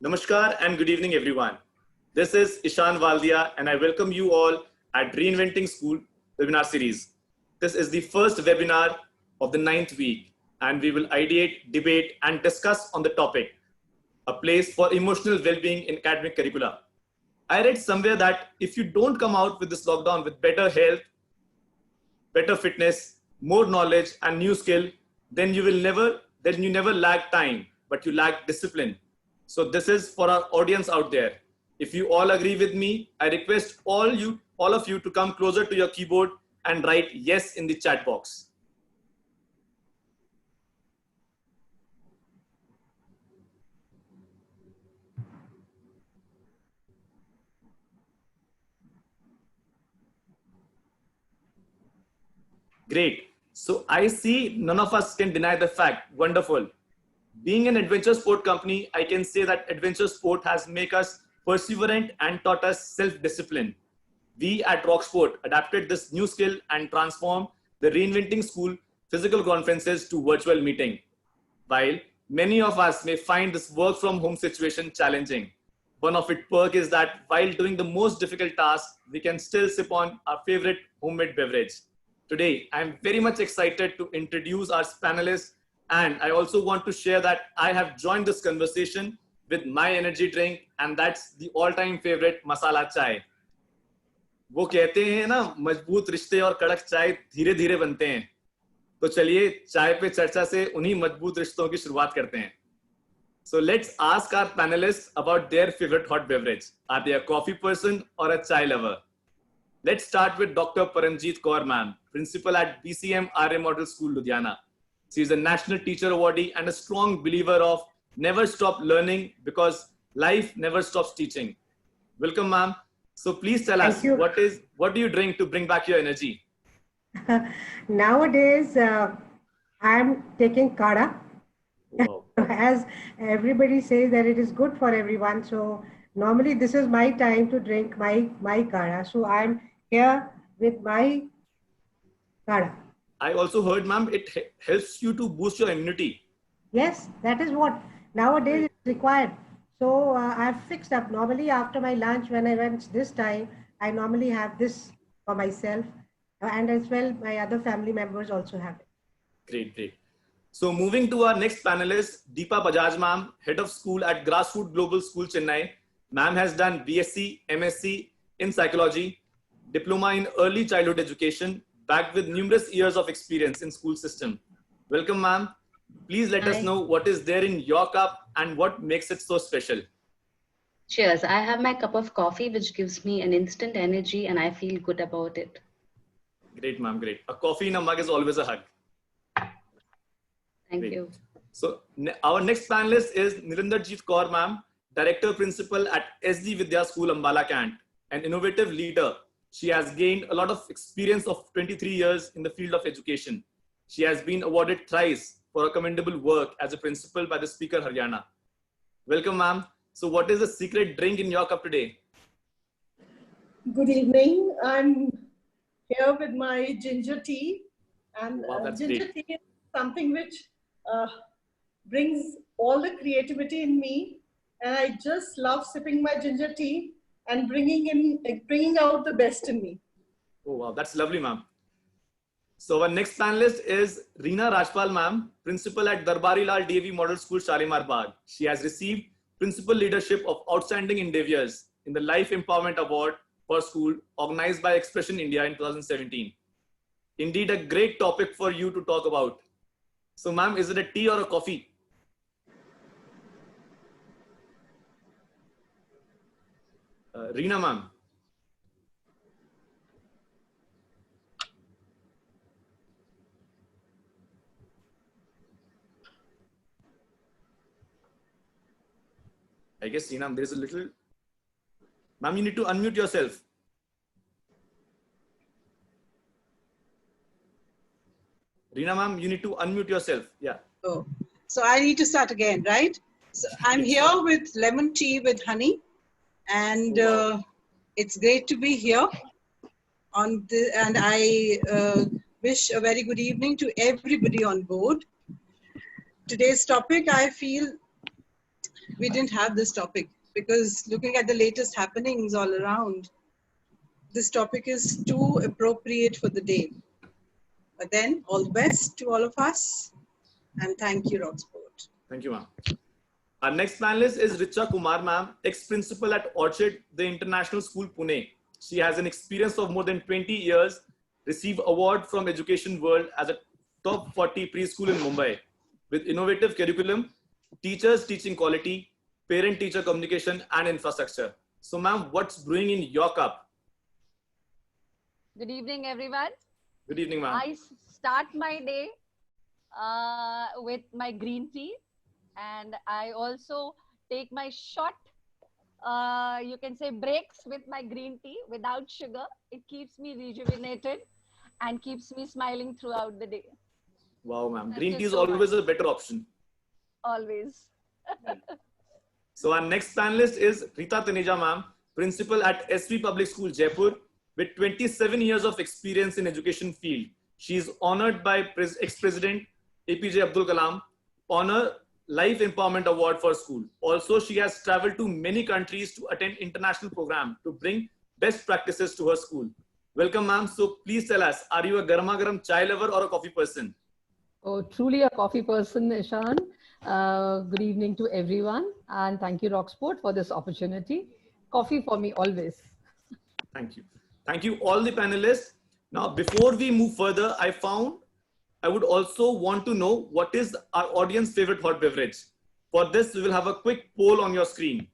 Namaskar and good evening, everyone. This is Ishan Waldia, and I welcome you all at Reinventing School webinar series. This is the first webinar of the 9th week, and we will ideate, debate, and discuss on the topic, a place for emotional well-being in academic curricula. I read somewhere that if you don't come out with this lockdown with better health, better fitness, more knowledge, and new skill, then you never lack time, but you lack discipline. So this is for our audience out there. If you all agree with me, I request all of you to come closer to your keyboard and write yes in the chat box. Great. So I see none of us can deny the fact. Wonderful. Being an adventure sport company, I can say that adventure sport has made us perseverant and taught us self-discipline. We at Rocksport adapted this new skill and transformed the Reinventing School physical conferences to virtual meeting. While many of us may find this work from home situation challenging, one of its perks is that while doing the most difficult task, we can still sip on our favorite homemade beverage. Today, I'm very much excited to introduce our panelists, and I also want to share that I have joined this conversation with my energy drink, and that's the all-time favorite masala chai. वो कहते हैं ना, मजबूत रिश्ते और कड़क चाय धीरे धीरे बनते हैं. तो चलिए चाय पे चर्चा से उन्हीं मजबूत रिश्तों की शुरुआत करते हैं. So let's ask our panelists about their favorite hot beverage. Are they a coffee person or a chai lover? Let's start with Dr. Paramjit Kaur, ma'am, principal at BCM Arya Model School, Ludhiana. She is a national teacher awardee and a strong believer of never stop learning because life never stops teaching. Welcome, ma'am. So please tell us, what do you drink to bring back your energy? Nowadays, I'm taking kada. Wow. As everybody says that it is good for everyone. So normally this is my time to drink my kada. So I'm here with my kada. I also heard, ma'am, it helps you to boost your immunity. Yes, that is what nowadays is required. So I've fixed up. Normally after my lunch, when I went this time, I normally have this for myself. And as well, my other family members also have it. Great, great. So moving to our next panelist, Deepa Bajaj, ma'am, head of school at Grassroots Global School, Chennai. Ma'am has done BSc, MSc in psychology, diploma in early childhood education, backed with numerous years of experience in school system. Welcome, ma'am. Please let us know what is there in your cup and what makes it so special. Cheers. I have my cup of coffee, which gives me an instant energy and I feel good about it. Great, ma'am. Great. A coffee in a mug is always a hug. Thank you. So our next panelist is Neelinderjeet Kaur, ma'am, Director Principal at SD Vidya School, Ambala, Cantt, an innovative leader. She has gained a lot of experience of 23 years in the field of education. She has been awarded thrice for her commendable work as a principal by the Speaker Haryana. Welcome, ma'am. So what is the secret drink in your cup today? Good evening. I'm here with my ginger tea. And ginger tea is something which brings all the creativity in me. And I just love sipping my ginger tea and bringing out the best in me. Oh, wow. That's lovely, ma'am. So our next panelist is Reena Rajpal, ma'am, principal at Darbari Lal DAV Model School, Shalimar, Bagh. She has received Principal Leadership of Outstanding Endeavors in the Life Empowerment Award for School organized by Expression India in 2017. Indeed, a great topic for you to talk about. So, ma'am, is it a tea or a coffee? Reena, ma'am. I guess, Reena, there's a little... Ma'am, you need to unmute yourself. Reena, ma'am, you need to unmute yourself. Yeah. Oh, so I need to start again, right? So I'm here with lemon tea with honey, and it's great to be here. And I wish a very good evening to everybody on board. Today's topic, I feel, we didn't have this topic, because looking at the latest happenings all around, this topic is too appropriate for the day. But then, all the best to all of us, and thank you, Rocksport. Thank you, ma'am. Our next panelist is Richa Kumar, ma'am, ex-principal at Orchard, the International School, Pune. She has an experience of more than 20 years, received award from Education World as a top 40 preschool in Mumbai, with innovative curriculum, teachers teaching quality, parent-teacher communication, and infrastructure. So, ma'am, what's brewing in your cup? Good evening, everyone. Good evening, ma'am. I start my day with my green tea, and I also take my short, you can say, breaks with my green tea without sugar. It keeps me rejuvenated and keeps me smiling throughout the day. Wow, ma'am. Green tea is always a better option. Always. So our next panelist is Rita Taneja, ma'am, principal at SV Public School, Jaipur, with 27 years of experience in education field. She is honored by ex-president APJ Abdul Kalam, honor Life Empowerment Award for school. Also, she has traveled to many countries to attend international program to bring best practices to her school. Welcome, ma'am. So please tell us, are you a garma garam chai lover or a coffee person? Oh, truly a coffee person, Ishan. Good evening to everyone, and thank you, Rocksport, for this opportunity. Coffee for me always. Thank you. Thank you, all the panelists. Now, before we move further, I would also want to know what is our audience favorite hot beverage. For this, we will have a quick poll on your screen.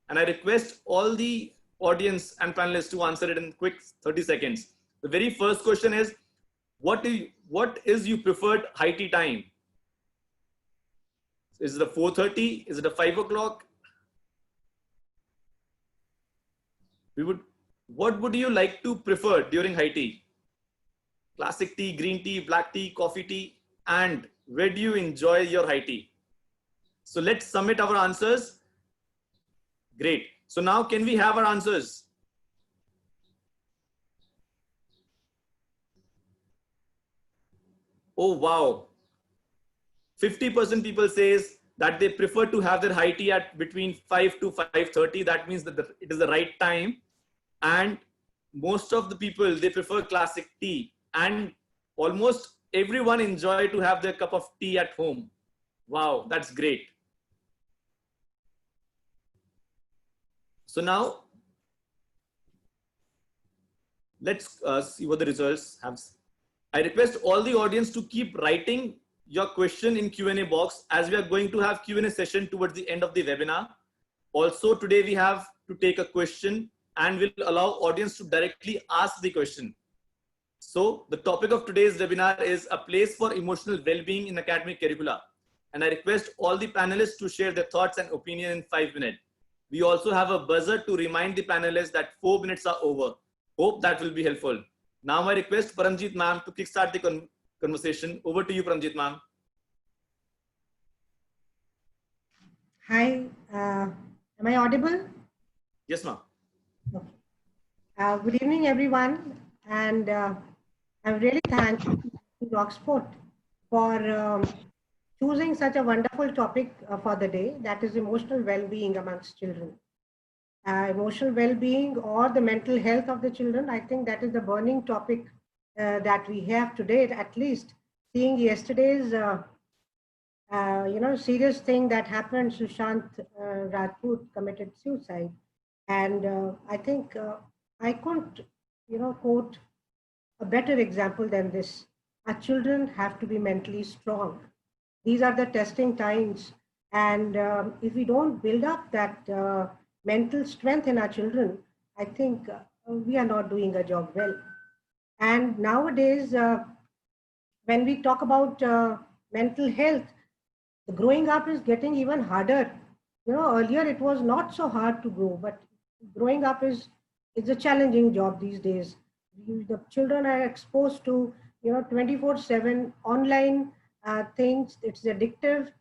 And I request all the audience and panelists to answer it in quick 30 seconds. The very first question is, what is your preferred high tea time? Is it a 4:30? Is it a 5 o'clock? What would you like to prefer during high tea? Classic tea, green tea, black tea, coffee tea, and where do you enjoy your high tea? So let's submit our answers. Great. So now can we have our answers? Oh, wow. 50% people says that they prefer to have their high tea at between 5 to 5:30. That means that it is the right time. And most of the people, they prefer classic tea. And almost everyone enjoy to have their cup of tea at home. Wow, that's great. So now, let's see what the results have. I request all the audience to keep writing your question in Q&A box, as we are going to have Q&A session towards the end of the webinar. Also, today we have to take a question and will allow audience to directly ask the question. So the topic of today's webinar is a place for emotional well-being in academic curricula. And I request all the panelists to share their thoughts and opinion in 5 minutes. We also have a buzzer to remind the panelists that 4 minutes are over. Hope that will be helpful. Now I request Paramjit ma'am to kickstart the conversation. Over to you, Paramjit ma'am. Hi, am I audible? Yes, ma'am. Okay. Good evening, everyone. And I'm really thankful to Rocksport for choosing such a wonderful topic for the day, that is emotional well-being amongst children. Emotional well-being or the mental health of the children, I think that is the burning topic that we have today, at least seeing yesterday's serious thing that happened. Sushant Rajput committed suicide. And I think I couldn't, quote a better example than this. Our children have to be mentally strong. These are the testing times. And if we don't build up that mental strength in our children, I think we are not doing a job well. And nowadays, when we talk about mental health, growing up is getting even harder. Earlier it was not so hard to grow, but growing up is a challenging job these days. The children are exposed to 24/7 online things. It's addictive.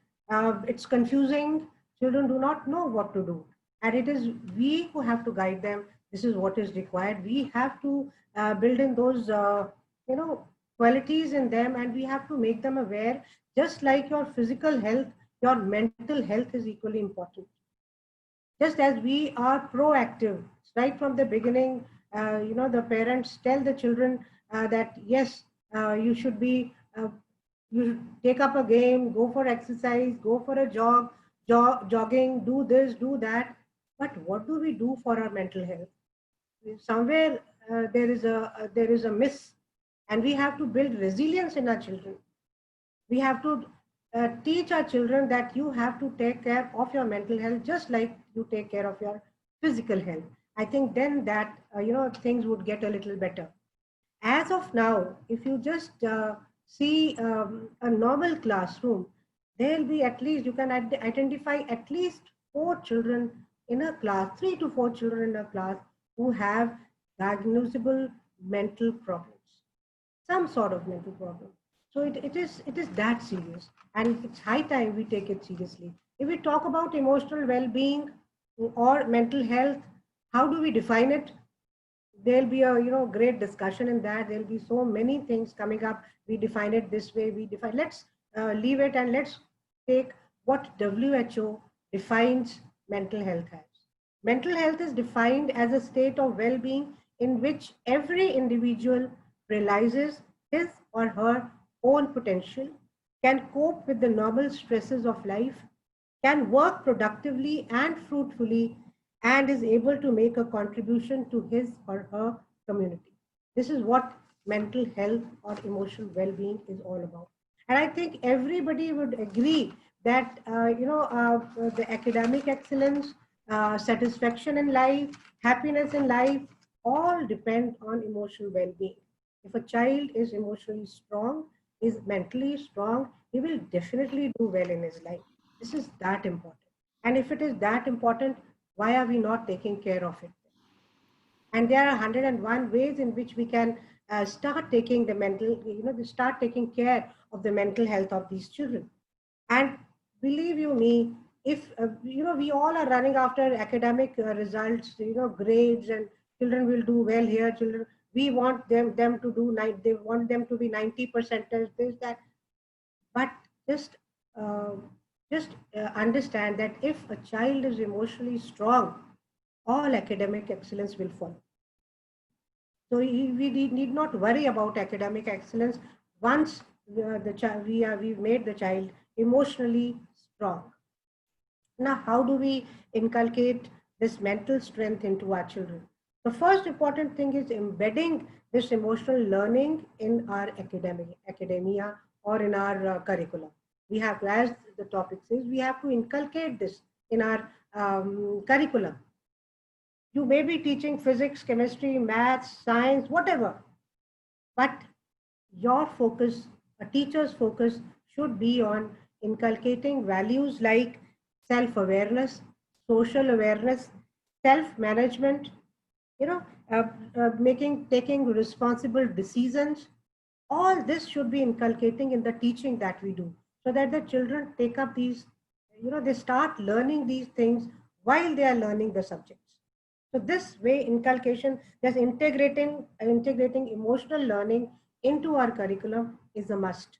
It's confusing. Children do not know what to do, and it is we who have to guide them. This is what is required. We have to build in those qualities in them, and we have to make them aware. Just like your physical health, your mental health is equally important. Just as we are proactive right from the beginning, the parents tell the children that yes, you should be, you should take up a game, go for exercise, go for a jogging, do this, do that. But what do we do for our mental health? Somewhere there is a miss, and we have to build resilience in our children. We have to teach our children that you have to take care of your mental health just like you take care of your physical health. I think then that things would get a little better. As of now, if you just see a normal classroom, there'll be at least, you can identify at least 4 children in a class, 3 to 4 children in a class who have diagnosable mental problems, some sort of mental problem. So it is that serious, and it's high time we take it seriously. If we talk about emotional well-being or mental health, how do we define it? There'll be a great discussion in that. There'll be so many things coming up. We define it this way. We define. Let's leave it and let's take what WHO defines mental health as. Mental health is defined as a state of well-being in which every individual realizes his or her own potential, can cope with the normal stresses of life, can work productively and fruitfully, and is able to make a contribution to his or her community. This is what mental health or emotional well-being is all about. And I think everybody would agree that the academic excellence, satisfaction in life, happiness in life, all depend on emotional well-being. If a child is emotionally strong, is mentally strong, he will definitely do well in his life. This is that important. And if it is that important, why are we not taking care of it? And there are 101 ways in which we can start taking the start taking care of the mental health of these children. And believe you me, if we all are running after academic results, grades, and children will do well here. Children, we want them to do they want them to be 90 percenters, this that. But understand that if a child is emotionally strong, all academic excellence will follow. So we need not worry about academic excellence once we've made the child emotionally strong. Now, how do we inculcate this mental strength into our children? The first important thing is embedding this emotional learning in our academia or in our curriculum. We have, as the topic says, we have to inculcate this in our curriculum. You may be teaching physics, chemistry, maths, science, whatever, but your focus, a teacher's focus, should be on inculcating values like self-awareness, social awareness, self-management, taking responsible decisions. All this should be inculcating in the teaching that we do, so that the children take up these, they start learning these things while they are learning the subjects. So this way, inculcation, this integrating emotional learning into our curriculum is a must.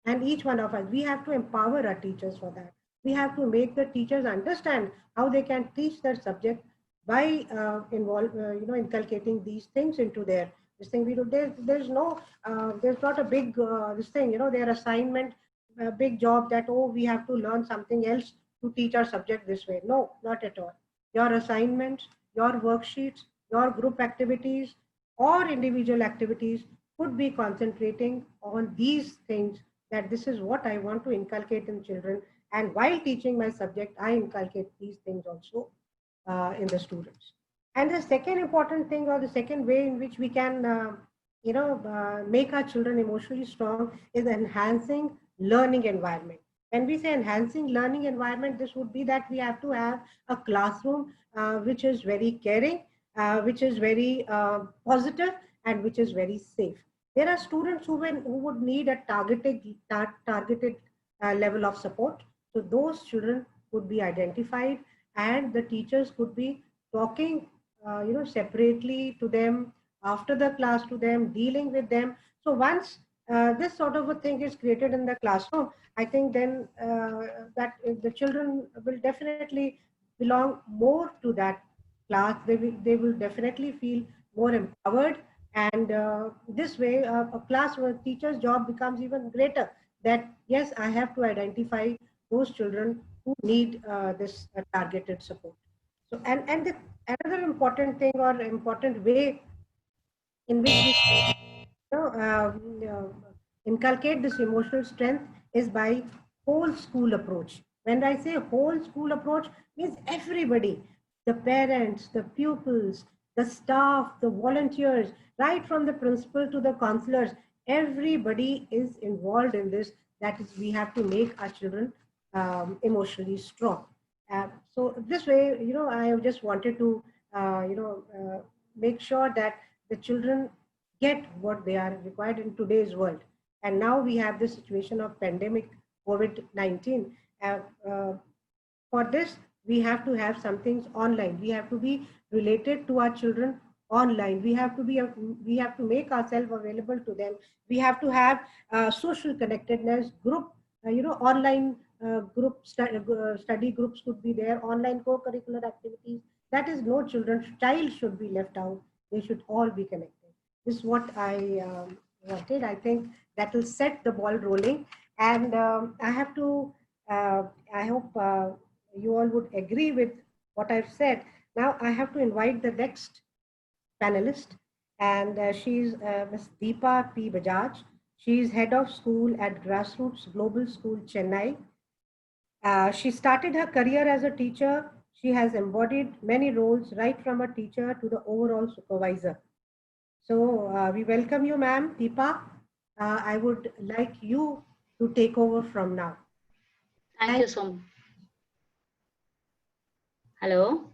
And each one of us, we have to empower our teachers for that. We have to make the teachers understand how they can teach their subject by inculcating these things into their this thing. There's not a big their assignment, a big job that we have to learn something else to teach our subject this way. No, not at all. Your assignments, your worksheets, your group activities, or individual activities could be concentrating on these things, that this is what I want to inculcate in children. And while teaching my subject, I inculcate these things also in the students. And the second important thing, or the second way in which we can, make our children emotionally strong, is enhancing learning environment. When we say enhancing learning environment, this would be that we have to have a classroom which is very caring, which is very positive, and which is very safe. There are students who would need a targeted level of support. So those children could be identified, and the teachers could be talking, separately to them, after the class to them, dealing with them. So once this sort of a thing is created in the classroom, I think then that the children will definitely belong more to that class. They will definitely feel more empowered, and this way a class where teacher's job becomes even greater. That yes, I have to identify those children who need this targeted support. So another important thing or important way in which we inculcate this emotional strength is by whole school approach. When I say whole school approach, means everybody, the parents, the pupils, the staff, the volunteers, right from the principal to the counselors, everybody is involved in this. That is, we have to make our children emotionally strong. So this way, I just wanted to, make sure that the children get what they are required in today's world. And now we have the situation of pandemic COVID-19. Uh, uh, for this, we have to have some things online. We have to be related to our children online. We have to make ourselves available to them. We have to have social connectedness, group, online study groups could be there, online co-curricular activities. That is, no child should be left out. They should all be connected. This is what I wanted. I think that will set the ball rolling. And I have to, I hope you all would agree with what I've said. Now I have to invite the next panelist, and she's Ms. Deepa P. Bajaj. She's head of school at Grassroots Global School, Chennai. She started her career as a teacher. She has embodied many roles, right from a teacher to the overall supervisor. So we welcome you, ma'am. Deepa, I would like you to take over from now. Thank you so much. Hello?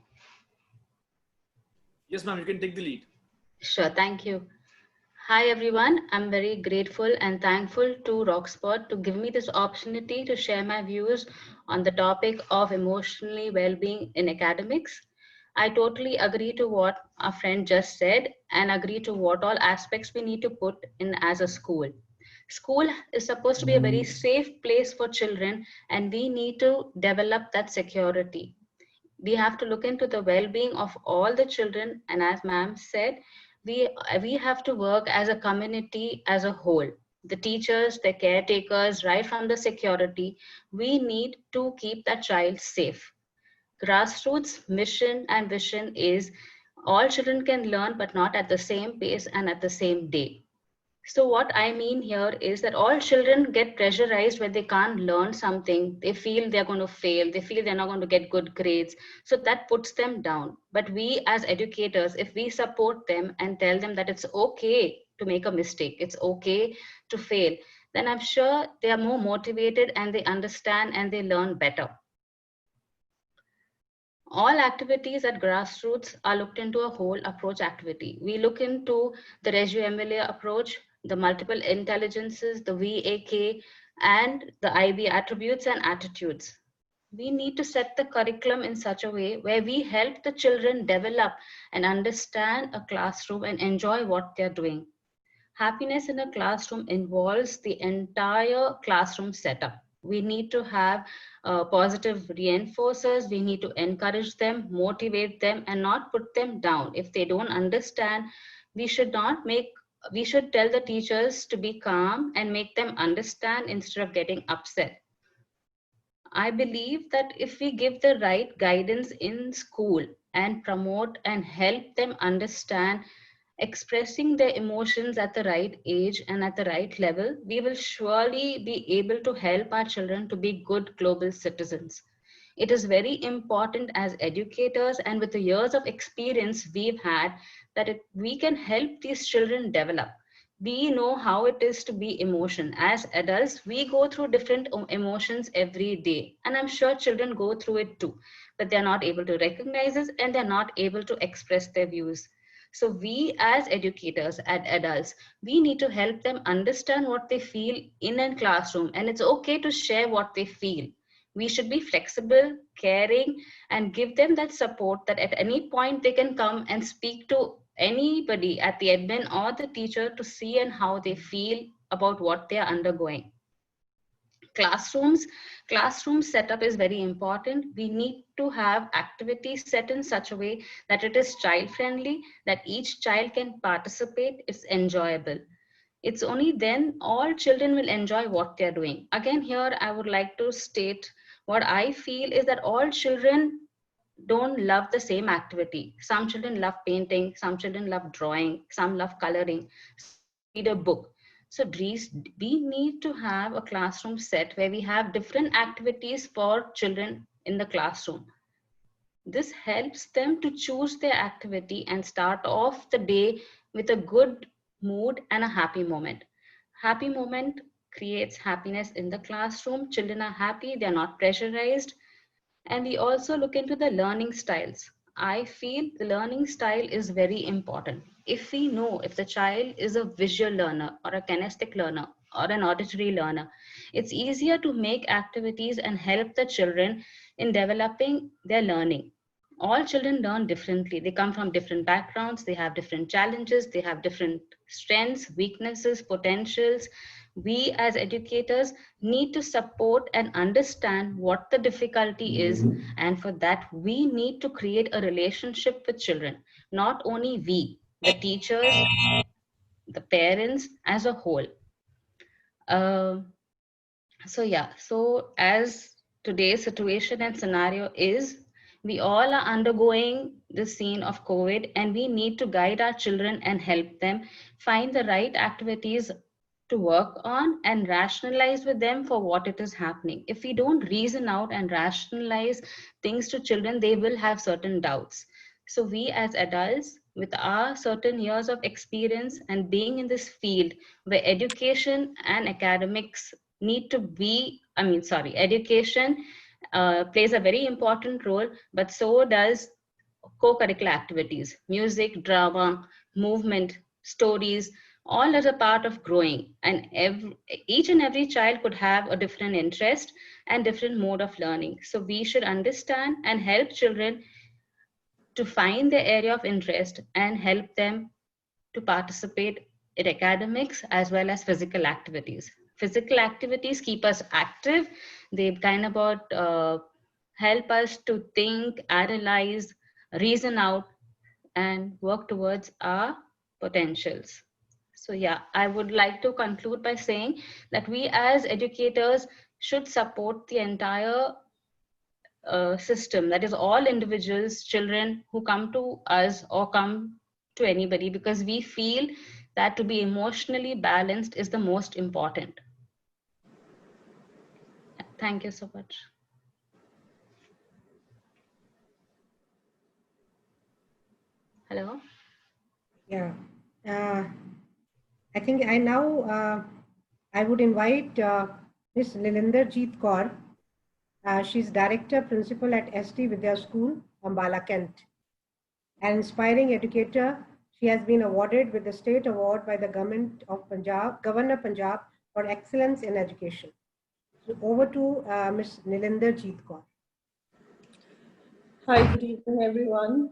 Yes, ma'am, you can take the lead. Sure, thank you. Hi everyone, I'm very grateful and thankful to Rockspot to give me this opportunity to share my views on the topic of emotionally well-being in academics. I totally agree to what our friend just said and agree to what all aspects we need to put in as a school. School is supposed to be a very safe place for children, and we need to develop that security. We have to look into the well-being of all the children, and as ma'am said, we have to work as a community as a whole. The teachers, the caretakers, right from the security, we need to keep that child safe. Grassroots mission and vision is all children can learn, but not at the same pace and at the same day. So what I mean here is that all children get pressurized when they can't learn something. They feel they're going to fail. They feel they're not going to get good grades. So that puts them down. But we as educators, if we support them and tell them that it's okay to make a mistake, it's okay to fail, then I'm sure they are more motivated and they understand and they learn better. All activities at Grassroots are looked into a whole approach activity. We look into the Reggio Emilia approach, the multiple intelligences, the VAK, and the IB attributes and attitudes. We need to set the curriculum in such a way where we help the children develop and understand a classroom and enjoy what they're doing. Happiness in a classroom involves the entire classroom setup. We need to have positive reinforcers. We need to encourage them, motivate them, and not put them down. If they don't understand, we should tell the teachers to be calm and make them understand instead of getting upset. I believe that if we give the right guidance in school and promote and help them understand expressing their emotions at the right age and at the right level, we will surely be able to help our children to be good global citizens. It is very important as educators and with the years of experience we've had that we can help these children develop. We know how it is to be emotion. As adults, we go through different emotions every day. And I'm sure children go through it too, but they're not able to recognize it and they're not able to express their views. So we as educators and adults, we need to help them understand what they feel in a classroom. And it's okay to share what they feel. We should be flexible, caring, and give them that support that at any point they can come and speak to anybody at the admin or the teacher to see and how they feel about what they are undergoing. Classroom setup is very important. We need to have activities set in such a way that it is child friendly, that each child can participate, it's enjoyable. It's only then all children will enjoy what they're doing. Again, here I would like to state what I feel is that all children don't love the same activity. Some children love painting, some children love drawing, some love coloring, some love to read a book. So we need to have a classroom set where we have different activities for children in the classroom. This helps them to choose their activity and start off the day with a good mood and a happy moment. Happy moment creates happiness in the classroom. Children are happy, they're not pressurized. And we also look into the learning styles. I feel the learning style is very important. If we know if the child is a visual learner or a kinesthetic learner or an auditory learner, it's easier to make activities and help the children in developing their learning. All children learn differently. They come from different backgrounds, they have different challenges, they have different strengths, weaknesses, potentials. We as educators need to support and understand what the difficulty is, and for that we need to create a relationship with children. Not only we, the teachers, the parents as a whole. So as today's situation and scenario is, we all are undergoing the scene of COVID, and we need to guide our children and help them find the right activities to work on and rationalize with them for what it is happening. If we don't reason out and rationalize things to children, they will have certain doubts. So we as adults, with our certain years of experience and being in this field where education and academics need to be, education plays a very important role, but so does co-curricular activities, music, drama, movement, stories, all as a part of growing. And each and every child could have a different interest and different mode of learning. So we should understand and help children to find their area of interest and help them to participate in academics as well as physical activities. Physical activities keep us active. They kind of help us to think, analyze, reason out, and work towards our potentials. So yeah, I would like to conclude by saying that we as educators should support the entire system, that is all individuals, children who come to us or come to anybody, because we feel that to be emotionally balanced is the most important. Thank you so much. Hello? Yeah. I think I would invite Miss Neelinderjeet Kaur. She's Director Principal at ST Vidya School, Ambala, Cantt. An inspiring educator, she has been awarded with the State Award by the Government of Punjab, Governor Punjab for Excellence in Education. So over to Ms. Neelinderjeet Kaur. Hi, good evening, everyone.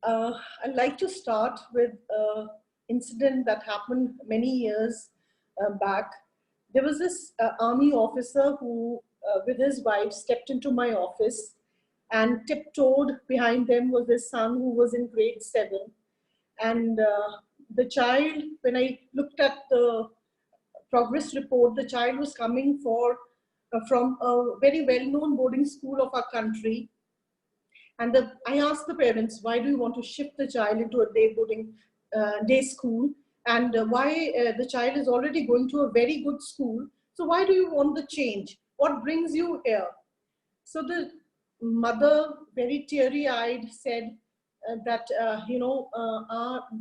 I'd like to start with an incident that happened many years back. There was this army officer who, with his wife, stepped into my office, and tiptoed behind them was his son who was in grade 7. And the child, when I looked at the progress report, the child was coming from a very well-known boarding school of our country. And I asked the parents, why do you want to shift the child into a day school? And why the child is already going to a very good school. So why do you want the change? What brings you here? So the mother, very teary-eyed, said that,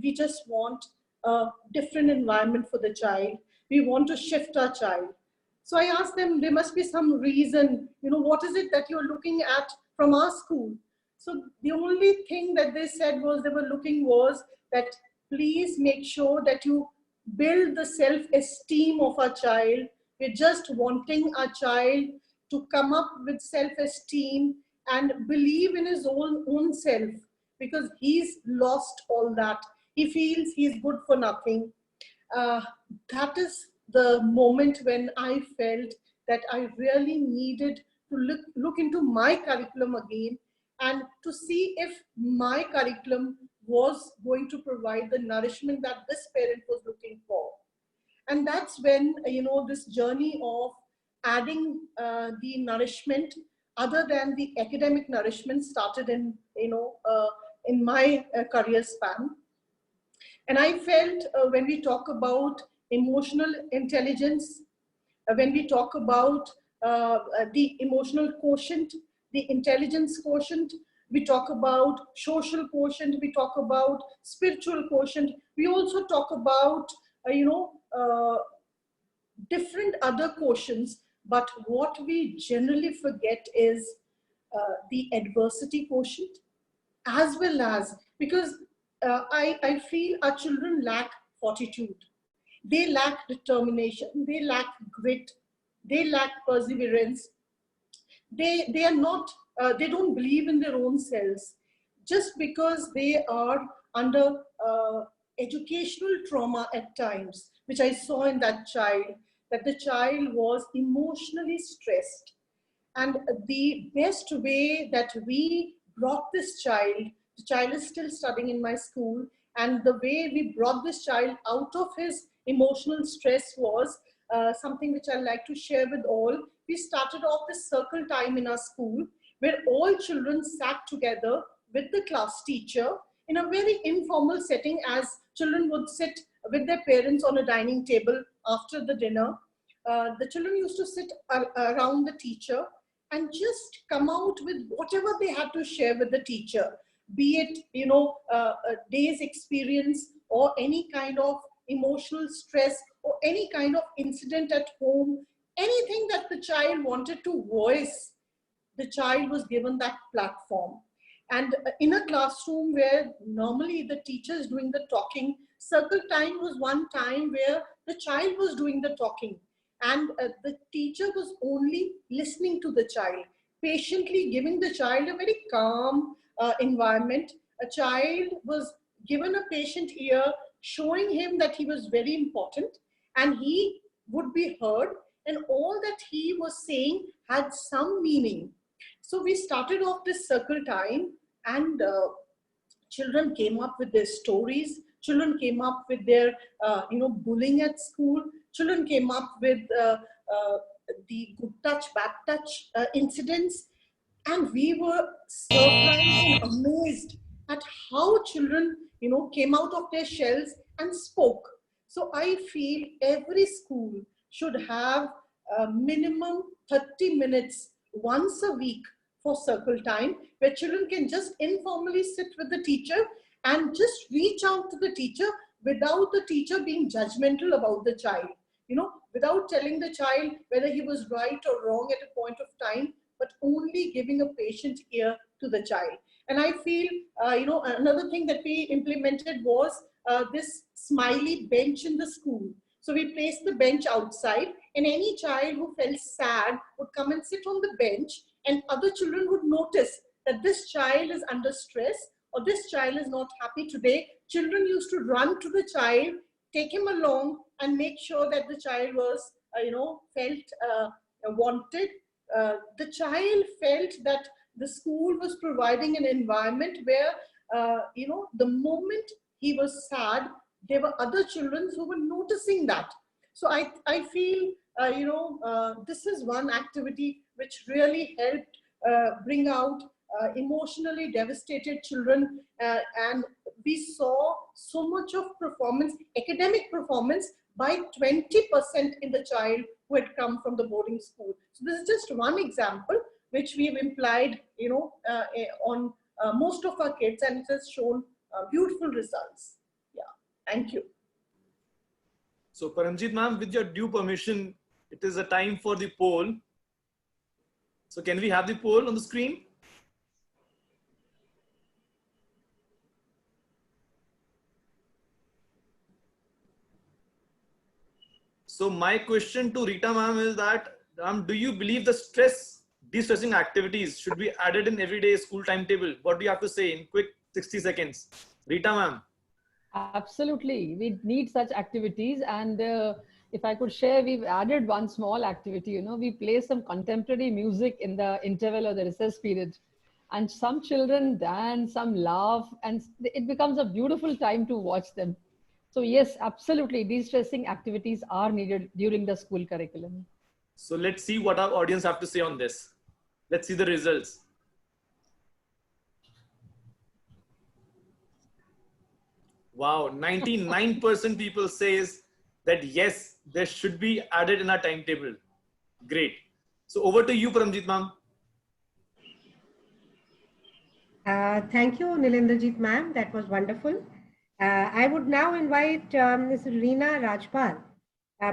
we just want a different environment for the child. We want to shift our child. So I asked them, there must be some reason, what is it that you're looking at from our school? So the only thing that they said was that please make sure that you build the self-esteem of our child. We're just wanting our child to come up with self-esteem and believe in his own self, because he's lost all that. He feels he's good for nothing. that is the moment when I felt that I really needed to look into my curriculum again and to see if my curriculum was going to provide the nourishment that this parent was looking for. And that's when, this journey of adding the nourishment other than the academic nourishment started in my career span. And I felt when we talk about emotional intelligence, when we talk about the emotional quotient, the intelligence quotient, we talk about social quotient, we talk about spiritual quotient, we also talk about, different other quotients, but what we generally forget is the adversity quotient, as well as, because I feel our children lack fortitude, they lack determination, they lack grit, they lack perseverance, they are not, they don't believe in their own selves, just because they are under educational trauma at times, which I saw in that child, that the child was emotionally stressed. And the best way that we brought this child, the child is still studying in my school, and the way we brought this child out of his emotional stress was something which I like to share with all. We started off this circle time in our school, where all children sat together with the class teacher in a very informal setting, as children would sit with their parents on a dining table after the dinner. The children used to sit around the teacher and just come out with whatever they had to share with the teacher, be it, a day's experience or any kind of emotional stress or any kind of incident at home, anything that the child wanted to voice, the child was given that platform. And in a classroom where normally the teacher is doing the talking, circle time was one time where the child was doing the talking. And the teacher was only listening to the child, patiently giving the child a very calm environment. A child was given a patient ear, showing him that he was very important and he would be heard, and all that he was saying had some meaning. So we started off this circle time, and children came up with their stories. Children came up with their, bullying at school. Children came up with the good touch, bad touch incidents. And we were surprised and amazed at how children, came out of their shells and spoke. So I feel every school should have a minimum 30 minutes once a week for circle time, where children can just informally sit with the teacher and just reach out to the teacher without the teacher being judgmental about the child, without telling the child whether he was right or wrong at a point of time, but only giving a patient ear to the child. And I feel, another thing that we implemented was this Smiley Bench in the school. So we placed the bench outside, and any child who felt sad would come and sit on the bench, and other children would notice that this child is under stress or this child is not happy today. Children used to run to the child, take him along, and make sure that the child was, felt wanted. The child felt that the school was providing an environment where, the moment he was sad, there were other children who were noticing that. So I feel, this is one activity which really helped bring out emotionally devastated children, and we saw so much of performance, academic performance, by 20% in the child who had come from the boarding school. So this is just one example which we've implied, on most of our kids, and it has shown beautiful results. Yeah, thank you. So Paramjit ma'am, with your due permission, it is a time for the poll. So can we have the poll on the screen? So my question to Rita ma'am is that, do you believe the de-stressing activities should be added in everyday school timetable? What do you have to say in quick 60 seconds? Rita ma'am. Absolutely. We need such activities. And if I could share, we've added one small activity. We play some contemporary music in the interval or the recess period. And some children dance, some laugh, and it becomes a beautiful time to watch them. So, yes, absolutely. De-stressing activities are needed during the school curriculum. So let's see what our audience have to say on this. Let's see the results. Wow, 99% people says that yes, there should be added in our timetable. Great. So over to you, Paramjit ma'am. Thank you, Neelinderjeet ma'am. That was wonderful. I would now invite Ms. Reena Rajpal,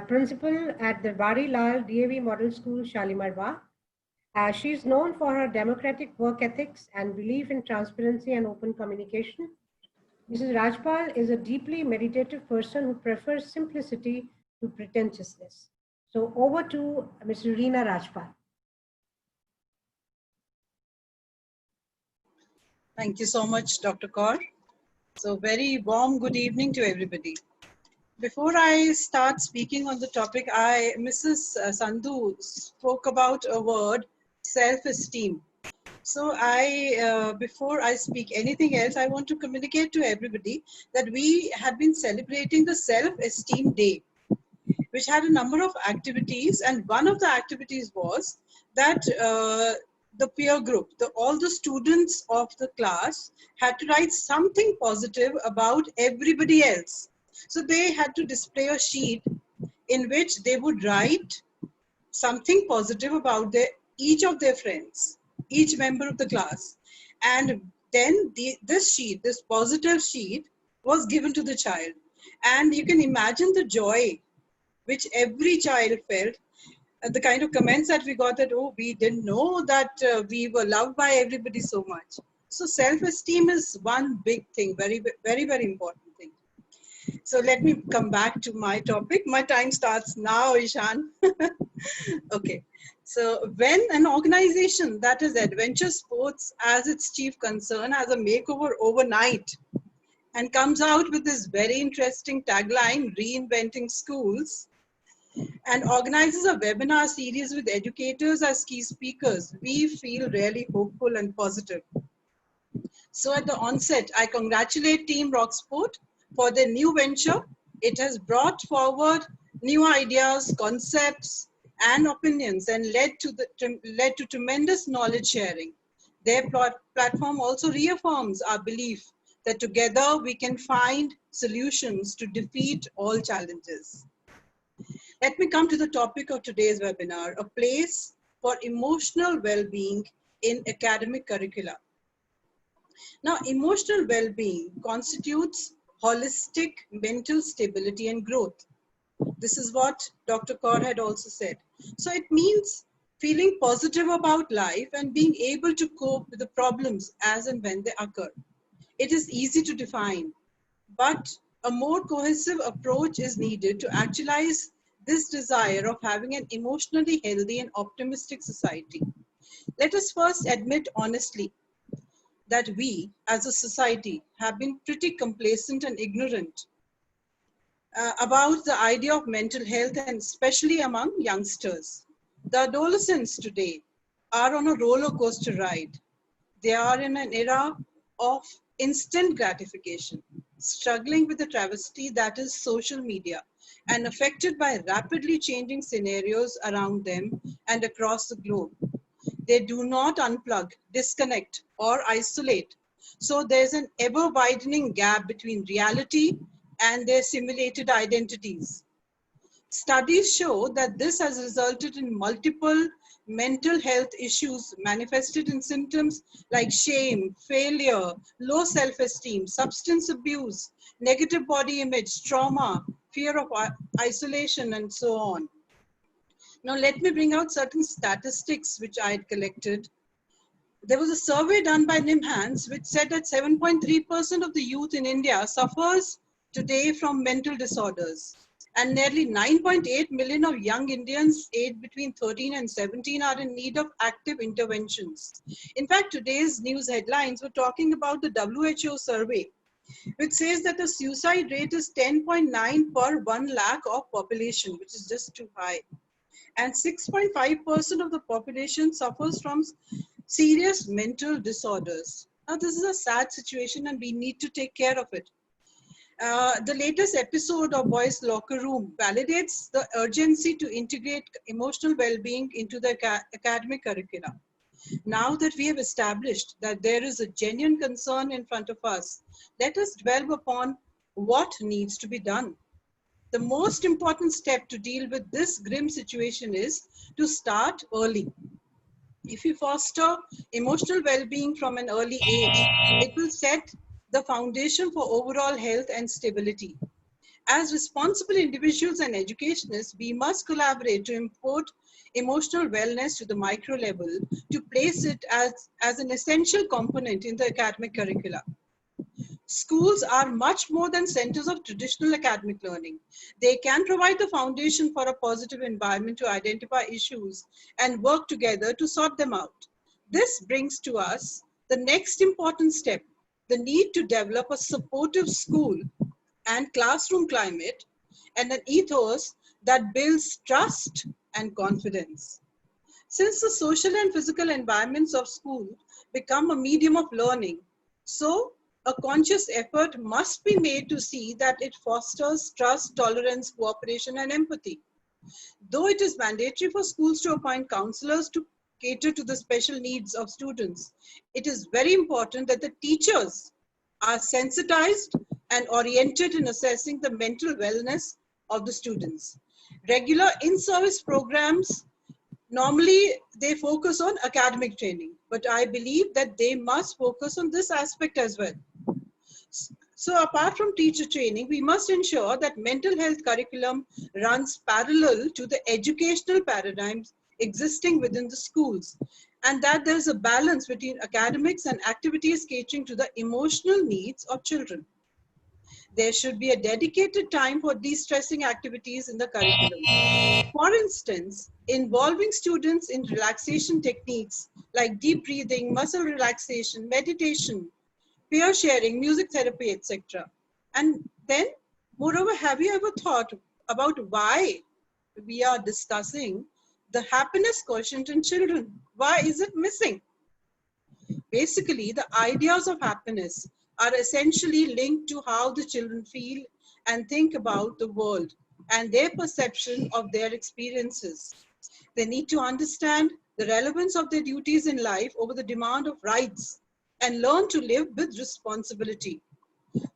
principal at the Darbari Lal DAV Model School, Shalimar, Bagh. She is known for her democratic work ethics and belief in transparency and open communication. Mrs. Rajpal is a deeply meditative person who prefers simplicity to pretentiousness. So over to Ms. Reena Rajpal. Thank you so much, Dr. Kaur. So very warm good evening to everybody. Before I start speaking on the topic, Mrs. Sandhu spoke about a word, self-esteem. So before I speak anything else, I want to communicate to everybody that we have been celebrating the Self-Esteem Day, which had a number of activities, and one of the activities was that the peer group, all the students of the class had to write something positive about everybody else. So they had to display a sheet in which they would write something positive about each of their friends, each member of the class. And then this positive sheet was given to the child. And you can imagine the joy which every child felt. The kind of comments that we got that, oh, we didn't know that we were loved by everybody so much. So self-esteem is one big thing, very, very, very important thing. So let me come back to my topic. My time starts now, Ishan. Okay. So when an organization that is adventure sports as its chief concern has a makeover overnight and comes out with this very interesting tagline, reinventing schools, and organizes a webinar series with educators as key speakers, we feel really hopeful and positive. So at the onset, I congratulate Team Rocksport for their new venture. It has brought forward new ideas, concepts, and opinions, and led to tremendous knowledge sharing. Their platform also reaffirms our belief that together we can find solutions to defeat all challenges. Let me come to the topic of today's webinar, a place for emotional well-being in academic curricula. Now, emotional well-being constitutes holistic mental stability and growth. This is what Dr. Kaur had also said. So it means feeling positive about life and being able to cope with the problems as and when they occur. It is easy to define, but a more cohesive approach is needed to actualize this desire of having an emotionally healthy and optimistic society. Let us first admit honestly that we as a society have been pretty complacent and ignorant about the idea of mental health, and especially among youngsters. The adolescents today are on a roller coaster ride. They are in an era of instant gratification, struggling with the travesty that is social media, and affected by rapidly changing scenarios around them and across the globe. They do not unplug, disconnect, or isolate. So there's an ever-widening gap between reality and their simulated identities. Studies show that this has resulted in multiple mental health issues manifested in symptoms like shame, failure, low self-esteem, substance abuse, negative body image, trauma, fear of isolation, and so on. Now, let me bring out certain statistics which I had collected. There was a survey done by NIMHANS which said that 7.3% of the youth in India suffers today from mental disorders, and nearly 9.8 million of young Indians aged between 13 and 17 are in need of active interventions. In fact, today's news headlines were talking about the WHO survey which says that the suicide rate is 10.9 per 1 lakh of population, which is just too high. And 6.5% of the population suffers from serious mental disorders. Now, this is a sad situation and we need to take care of it. The latest episode of Boys Locker Room validates the urgency to integrate emotional well-being into the academic curricula. Now that we have established that there is a genuine concern in front of us, let us dwell upon what needs to be done. The most important step to deal with this grim situation is to start early. If you foster emotional well-being from an early age, it will set the foundation for overall health and stability. As responsible individuals and educationists, we must collaborate to import emotional wellness to the micro level, to place it as an essential component in the academic curricula. Schools are much more than centers of traditional academic learning. They can provide the foundation for a positive environment to identify issues and work together to sort them out. This brings to us the next important step, the need to develop a supportive school and classroom climate and an ethos that builds trust and confidence. Since the social and physical environments of school become a medium of learning, so a conscious effort must be made to see that it fosters trust, tolerance, cooperation, and empathy. Though it is mandatory for schools to appoint counselors to cater to the special needs of students, it is very important that the teachers are sensitized and oriented in assessing the mental wellness of the students. Regular in-service programs, normally they focus on academic training, but I believe that they must focus on this aspect as well. So apart from teacher training, we must ensure that mental health curriculum runs parallel to the educational paradigms existing within the schools, and that there is a balance between academics and activities catering to the emotional needs of children. There should be a dedicated time for de-stressing activities in the curriculum. For instance, involving students in relaxation techniques like deep breathing, muscle relaxation, meditation, peer sharing, music therapy, etc. And then, moreover, have you ever thought about why we are discussing the happiness quotient in children? Why is it missing? Basically, the ideas of happiness are essentially linked to how the children feel and think about the world and their perception of their experiences. They need to understand the relevance of their duties in life over the demand of rights and learn to live with responsibility.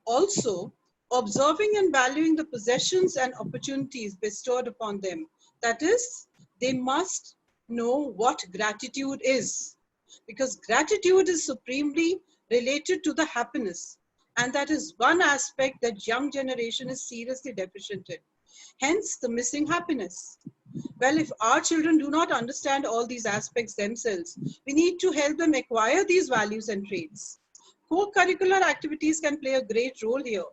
Also, observing and valuing the possessions and opportunities bestowed upon them. That is, they must know what gratitude is, because gratitude is supremely related to the happiness, and that is one aspect that young generation is seriously deficient in. Hence, the missing happiness. Well, if our children do not understand all these aspects themselves, we need to help them acquire these values and traits. Co-curricular activities can play a great role here.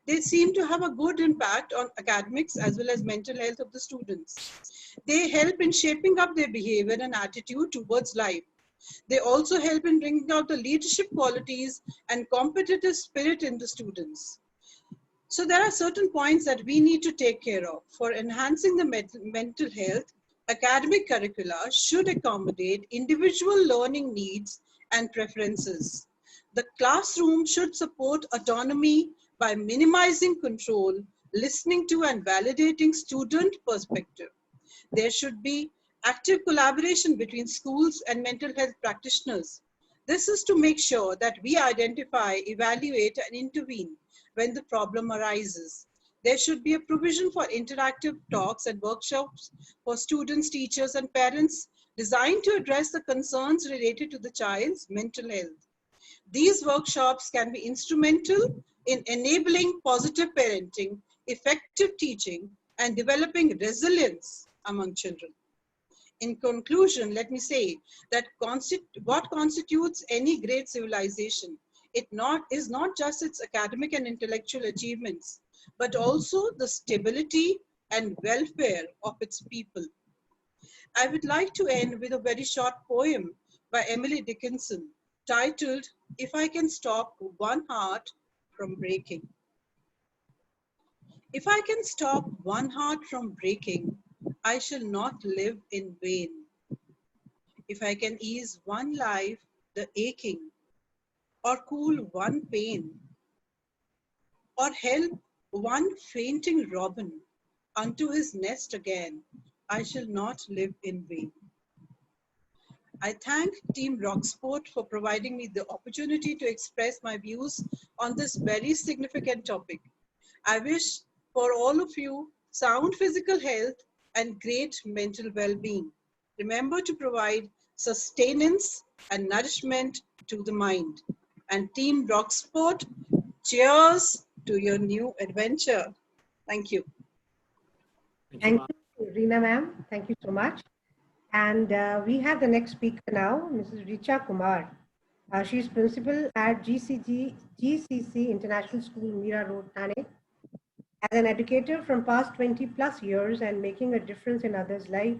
They seem to have a good impact on academics as well as mental health of the students. They help in shaping up their behavior and attitude towards life. They also help in bringing out the leadership qualities and competitive spirit in the students. So there are certain points that we need to take care of. For enhancing the mental health, academic curricula should accommodate individual learning needs and preferences. The classroom should support autonomy by minimizing control, listening to and validating student perspective. There should be active collaboration between schools and mental health practitioners. This is to make sure that we identify, evaluate, and intervene when the problem arises. There should be a provision for interactive talks and workshops for students, teachers, and parents designed to address the concerns related to the child's mental health. These workshops can be instrumental in enabling positive parenting, effective teaching, and developing resilience among children. In conclusion, let me say that what constitutes any great civilization is not just its academic and intellectual achievements, but also the stability and welfare of its people. I would like to end with a very short poem by Emily Dickinson titled, "If I Can Stop One Heart from breaking. If I can stop one heart from breaking, I shall not live in vain. If I can ease one life, the aching, or cool one pain, or help one fainting robin unto his nest again, I shall not live in vain. I thank Team Rocksport for providing me the opportunity to express my views on this very significant topic. I wish for all of you sound physical health and great mental well-being. Remember to provide sustenance and nourishment to the mind. And Team Rocksport, cheers to your new adventure. Thank you. Thank you, Reena ma'am. Thank you so much. And we have the next speaker now, Mrs. Richa Kumar. She's principal at GCC International School, Mira Road, Thane. As an educator from past 20 plus years and making a difference in others' life,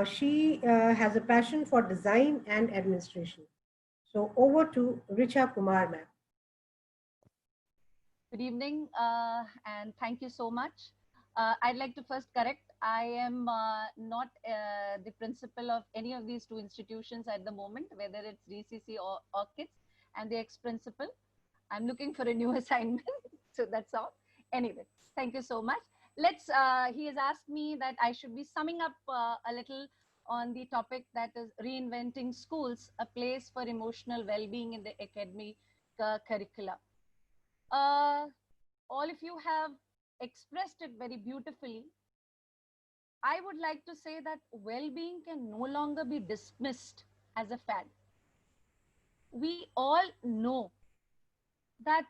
she has a passion for design and administration. So over to Richa Kumar, ma'am. Good evening, and thank you so much. I'd like to first correct, I am not the principal of any of these two institutions at the moment, whether it's DCC or ORCIDS. I'm the ex-principal. I'm looking for a new assignment, so that's all. Anyway, thank you so much. He has asked me that I should be summing up a little on the topic that is reinventing schools, a place for emotional well-being in the academic curricula. All of you have expressed it very beautifully. I would like to say that well-being can no longer be dismissed as a fad. We all know that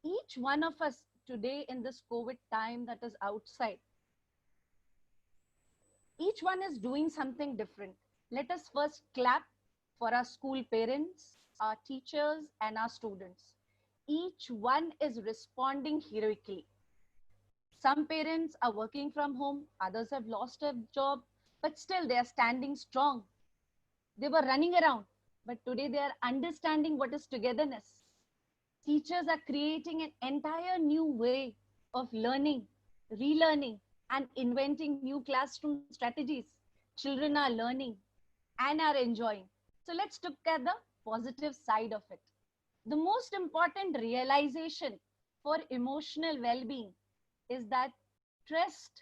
each one of us today in this COVID time that is outside, each one is doing something different. Let us first clap for our school parents, our teachers, and our students. Each one is responding heroically. Some parents are working from home, others have lost a job, but still they are standing strong. They were running around, but today they are understanding what is togetherness. Teachers are creating an entire new way of learning, relearning, and inventing new classroom strategies. Children are learning and are enjoying. So let's look at the positive side of it. The most important realization for emotional well-being is that trust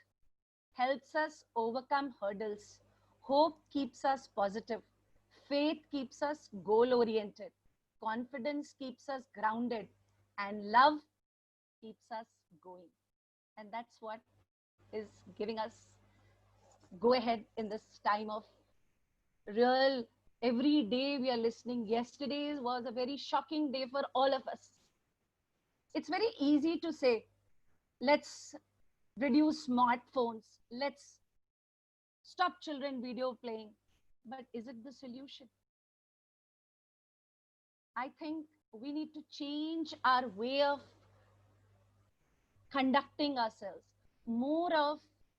helps us overcome hurdles. Hope keeps us positive. Faith keeps us goal-oriented. Confidence keeps us grounded. And love keeps us going. And that's what is giving us go ahead in this time of real, every day we are listening. Yesterday was a very shocking day for all of us. It's very easy to say, let's reduce smartphones. Let's stop children video playing. But is it the solution? I think we need to change our way of conducting ourselves. More of,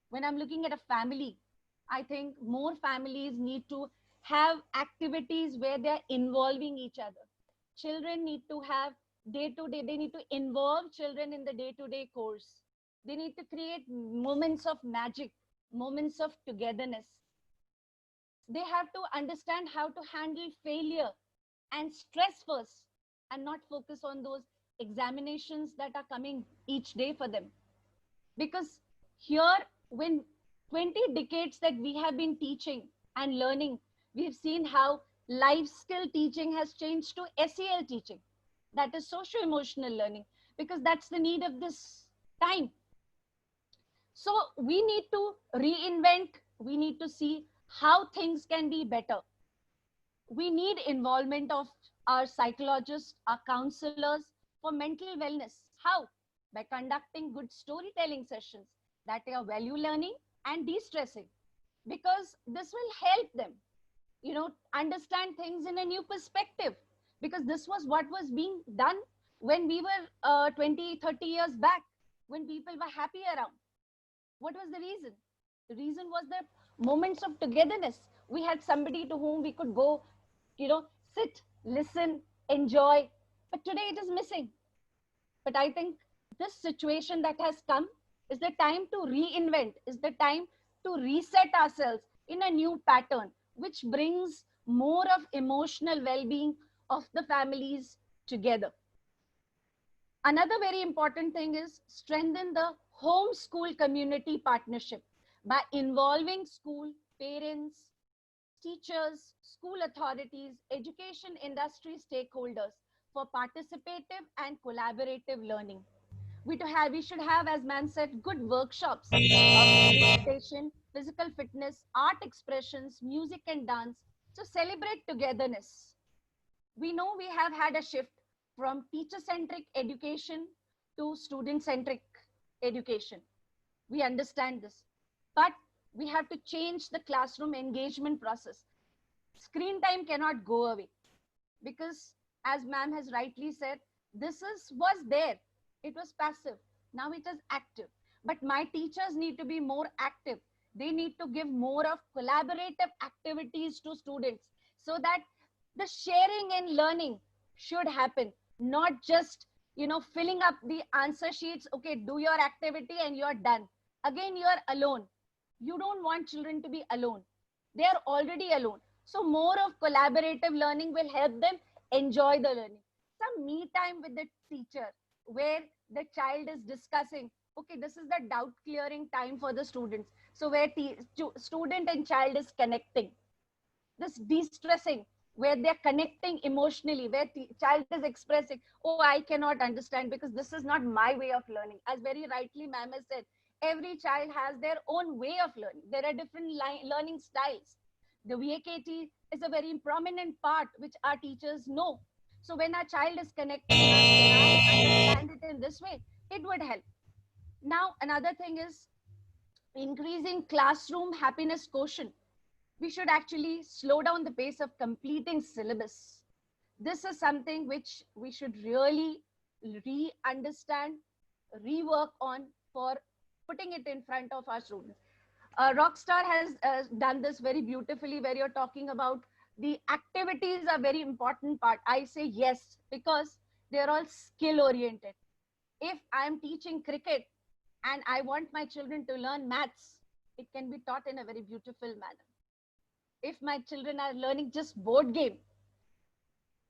when I'm looking at a family, I think more families need to have activities where they're involving each other. Children need to have day-to-day, they need to involve children in the day-to-day course. They need to create moments of magic, moments of togetherness. They have to understand how to handle failure and stress first and not focus on those examinations that are coming each day for them. Because here, when 20 decades that we have been teaching and learning, we've seen how life skill teaching has changed to SEL teaching. That is socio-emotional learning, because that's the need of this time. So we need to reinvent. We need to see how things can be better. We need involvement of our psychologists, our counselors for mental wellness. How? By conducting good storytelling sessions that are value learning and de-stressing, because this will help them, understand things in a new perspective, because this was what was being done when we were 20, 30 years back, when people were happy around. What was the reason? The reason was the moments of togetherness. We had somebody to whom we could go, sit, listen, enjoy. But today it is missing. But I think this situation that has come is the time to reinvent, is the time to reset ourselves in a new pattern, which brings more of emotional well-being of the families together. Another very important thing is strengthen the home-school community partnership by involving school, parents, teachers, school authorities, education industry stakeholders for participative and collaborative learning. We should have, as man said, good workshops of meditation, physical fitness, art expressions, music and dance to celebrate togetherness. We know we have had a shift from teacher-centric education to student-centric education. We understand this, but we have to change the classroom engagement process. Screen time cannot go away because, as ma'am has rightly said, was there. It was passive. Now it is active. But my teachers need to be more active. They need to give more of collaborative activities to students so that the sharing and learning should happen, not just, filling up the answer sheets. Okay, do your activity and you're done. Again, you're alone. You don't want children to be alone. They are already alone. So more of collaborative learning will help them enjoy the learning. Some me time with the teacher where the child is discussing, okay, this is the doubt clearing time for the students. So where student and child is connecting. This de-stressing, where they're connecting emotionally, where child is expressing, oh, I cannot understand because this is not my way of learning. As very rightly ma'am has said, every child has their own way of learning. There are different learning styles. The VAKT is a very prominent part which our teachers know. So when our child is connecting, can I understand it in this way? It would help. Now, another thing is increasing classroom happiness quotient. We should actually slow down the pace of completing syllabus. This is something which we should really re-understand, rework on for putting it in front of our students. Rockstar has done this very beautifully, where you're talking about the activities are very important part. I say yes, because they're all skill oriented. If I'm teaching cricket and I want my children to learn maths, it can be taught in a very beautiful manner. If my children are learning just board game,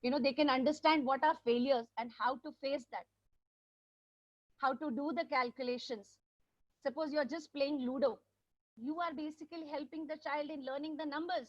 they can understand what are failures and how to face that, how to do the calculations. Suppose you're just playing Ludo, you are basically helping the child in learning the numbers,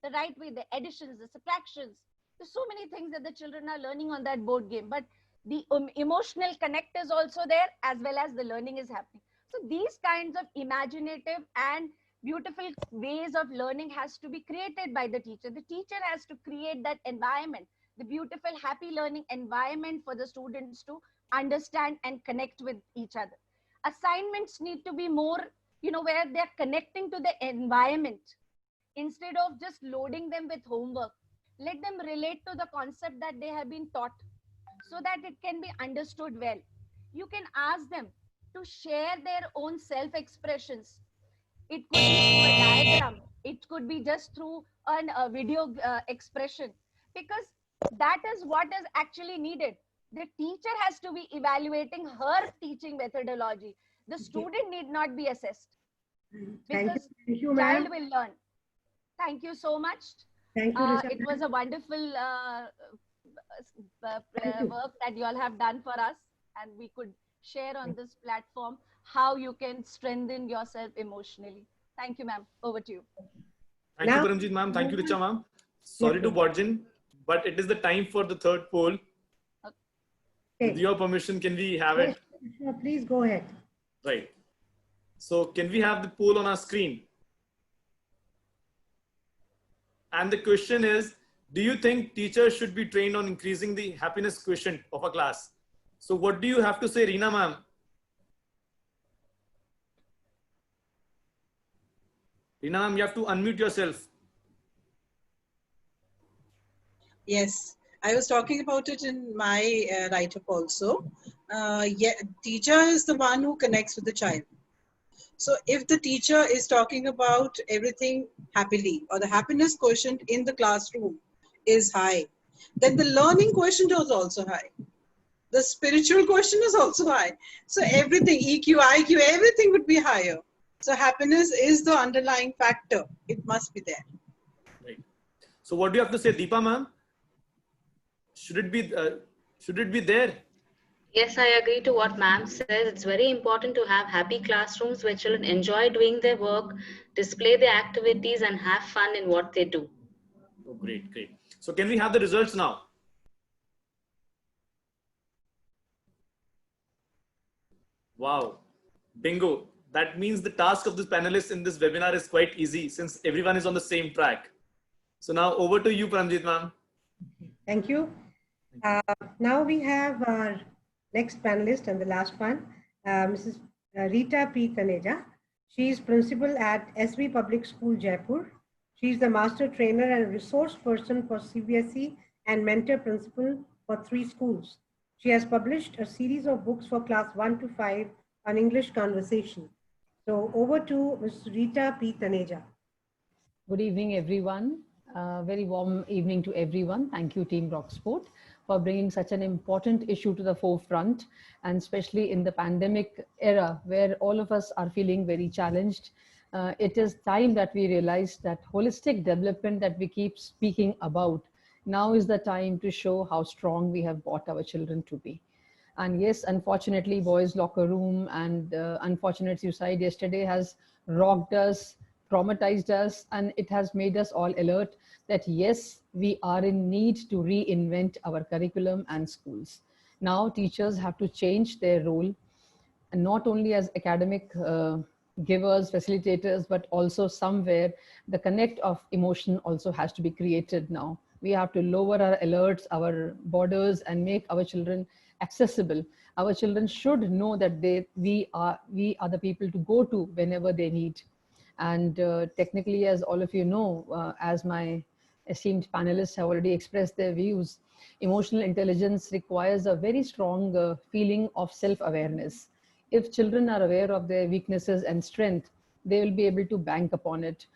the right way, the additions, the subtractions. There's so many things that the children are learning on that board game, but the emotional connect is also there, as well as the learning is happening. So these kinds of imaginative and beautiful ways of learning has to be created by the teacher. The teacher has to create that environment, the beautiful, happy learning environment for the students to understand and connect with each other. Assignments need to be more, where they're connecting to the environment. Instead of just loading them with homework, let them relate to the concept that they have been taught so that it can be understood well. You can ask them to share their own self-expressions. It could be through a diagram. It could be just through a video expression, because that is what is actually needed. The teacher has to be evaluating her teaching methodology. The student need not be assessed, because Thank you, child ma'am. will learn. Thank you so much. Thank you, Richa. It was a wonderful work that you all have done for us, and we could share on this platform how you can strengthen yourself emotionally. Thank you, ma'am. Over to you. Thank you, Paramjit ma'am. Thank you, Richa ma'am. Sorry to barge in, but it is the time for the third poll. Okay. With your permission, can we have it? Sure, please go ahead. Right. So can we have the poll on our screen? And the question is, do you think teachers should be trained on increasing the happiness quotient of a class? So what do you have to say, Reena ma'am? Reena ma'am, you have to unmute yourself. Yes, I was talking about it in my write-up also. Yeah, teacher is the one who connects with the child. So if the teacher is talking about everything happily, or the happiness quotient in the classroom is high, then the learning quotient is also high. the spiritual quotient is also high. So everything, EQ, IQ, everything would be higher. So happiness is the underlying factor. It must be there. Right. So what do you have to say, Deepa ma'am? Should it be there? Yes, I agree to what ma'am says. It's very important to have happy classrooms where children enjoy doing their work, display their activities, and have fun in what they do. Oh, great, great. So can we have the results now? Wow, bingo. That means the task of the panelists in this webinar is quite easy since everyone is on the same track. So now over to you, Paramjit ma'am. Thank you. Now we have our next panelist and the last one, Mrs. Rita P. Taneja. She is principal at SV Public School, Jaipur. She is the master trainer and resource person for CBSE and mentor principal for 3 schools. She has published a series of books for class 1 to 5 on English conversation. So over to Ms. Rita P. Taneja. Good evening, everyone. Very warm evening to everyone. Thank you, Team Rocksport, for bringing such an important issue to the forefront, and especially in the pandemic era where all of us are feeling very challenged. It is time that we realize that holistic development that we keep speaking about, now is the time to show how strong we have brought our children to be. And yes, unfortunately, boys' locker room and unfortunate suicide yesterday has rocked us, traumatized us, and it has made us all alert that yes, we are in need to reinvent our curriculum and schools. Now teachers have to change their role, and not only as academic givers, facilitators, but also somewhere the connect of emotion also has to be created now. We have to lower our alerts, our borders, and make our children accessible. Our children should know that we are the people to go to whenever they need. And technically, as all of you know, as my esteemed panelists have already expressed their views, emotional intelligence requires a very strong feeling of self-awareness. If children are aware of their weaknesses and strength, they will be able to bank upon it.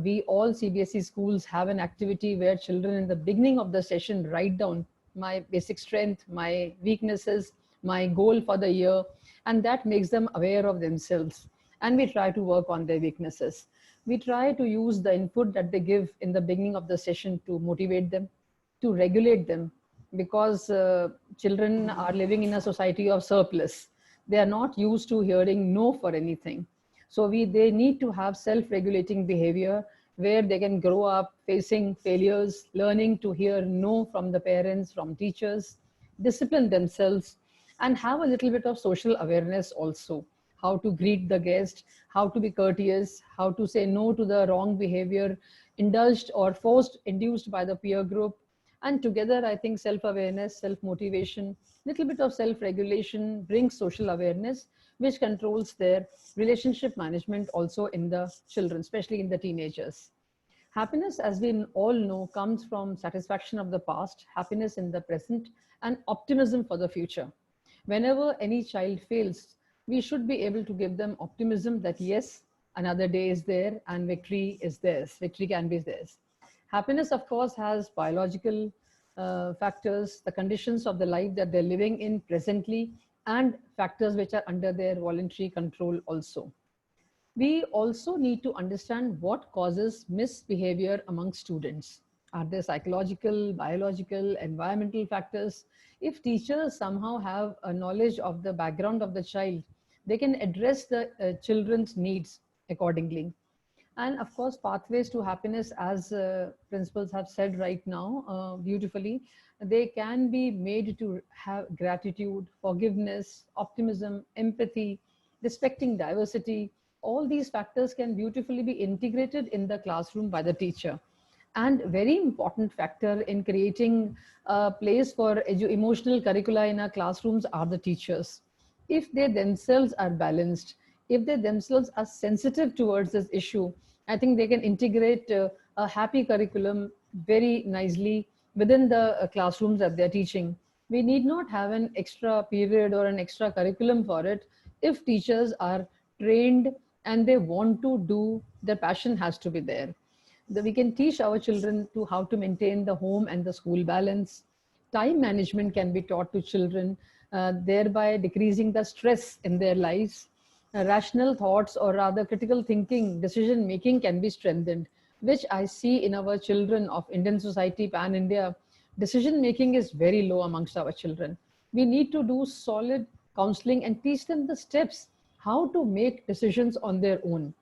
We all CBSE schools have an activity where children in the beginning of the session write down my basic strength, my weaknesses, my goal for the year, and that makes them aware of themselves. And we try to work on their weaknesses. We try to use the input that they give in the beginning of the session to motivate them, to regulate them, because children are living in a society of surplus. They are not used to hearing no for anything. So they need to have self-regulating behavior where they can grow up facing failures, learning to hear no from the parents, from teachers, discipline themselves, and have a little bit of social awareness also. How to greet the guest, how to be courteous, how to say no to the wrong behavior, indulged or forced, induced by the peer group. And together, I think self-awareness, self-motivation, little bit of self-regulation brings social awareness, which controls their relationship management also in the children, especially in the teenagers. Happiness, as we all know, comes from satisfaction of the past, happiness in the present, and optimism for the future. Whenever any child fails, we should be able to give them optimism that yes, another day is there and victory is theirs. Victory can be theirs. Happiness, of course, has biological factors, the conditions of the life that they're living in presently, and factors which are under their voluntary control also. We also need to understand what causes misbehavior among students. Are there psychological, biological, environmental factors? If teachers somehow have a knowledge of the background of the child, they can address the children's needs accordingly. And of course, pathways to happiness, as principals have said right now beautifully, they can be made to have gratitude, forgiveness, optimism, empathy, respecting diversity. All these factors can beautifully be integrated in the classroom by the teacher. And very important factor in creating a place for emotional curricula in our classrooms are the teachers. If they themselves are balanced, if they themselves are sensitive towards this issue, I think they can integrate a happy curriculum very nicely within the classrooms that they're teaching. We need not have an extra period or an extra curriculum for it. If teachers are trained and they want to do, their passion has to be there. We can teach our children to how to maintain the home and the school balance, Time management can be taught to children, thereby decreasing the stress in their lives. Rational thoughts, or rather critical thinking, decision making can be strengthened, which I see in our children of Indian society, pan India. Decision making is very low amongst our children. We need to do solid counseling and teach them the steps how to make decisions on their own,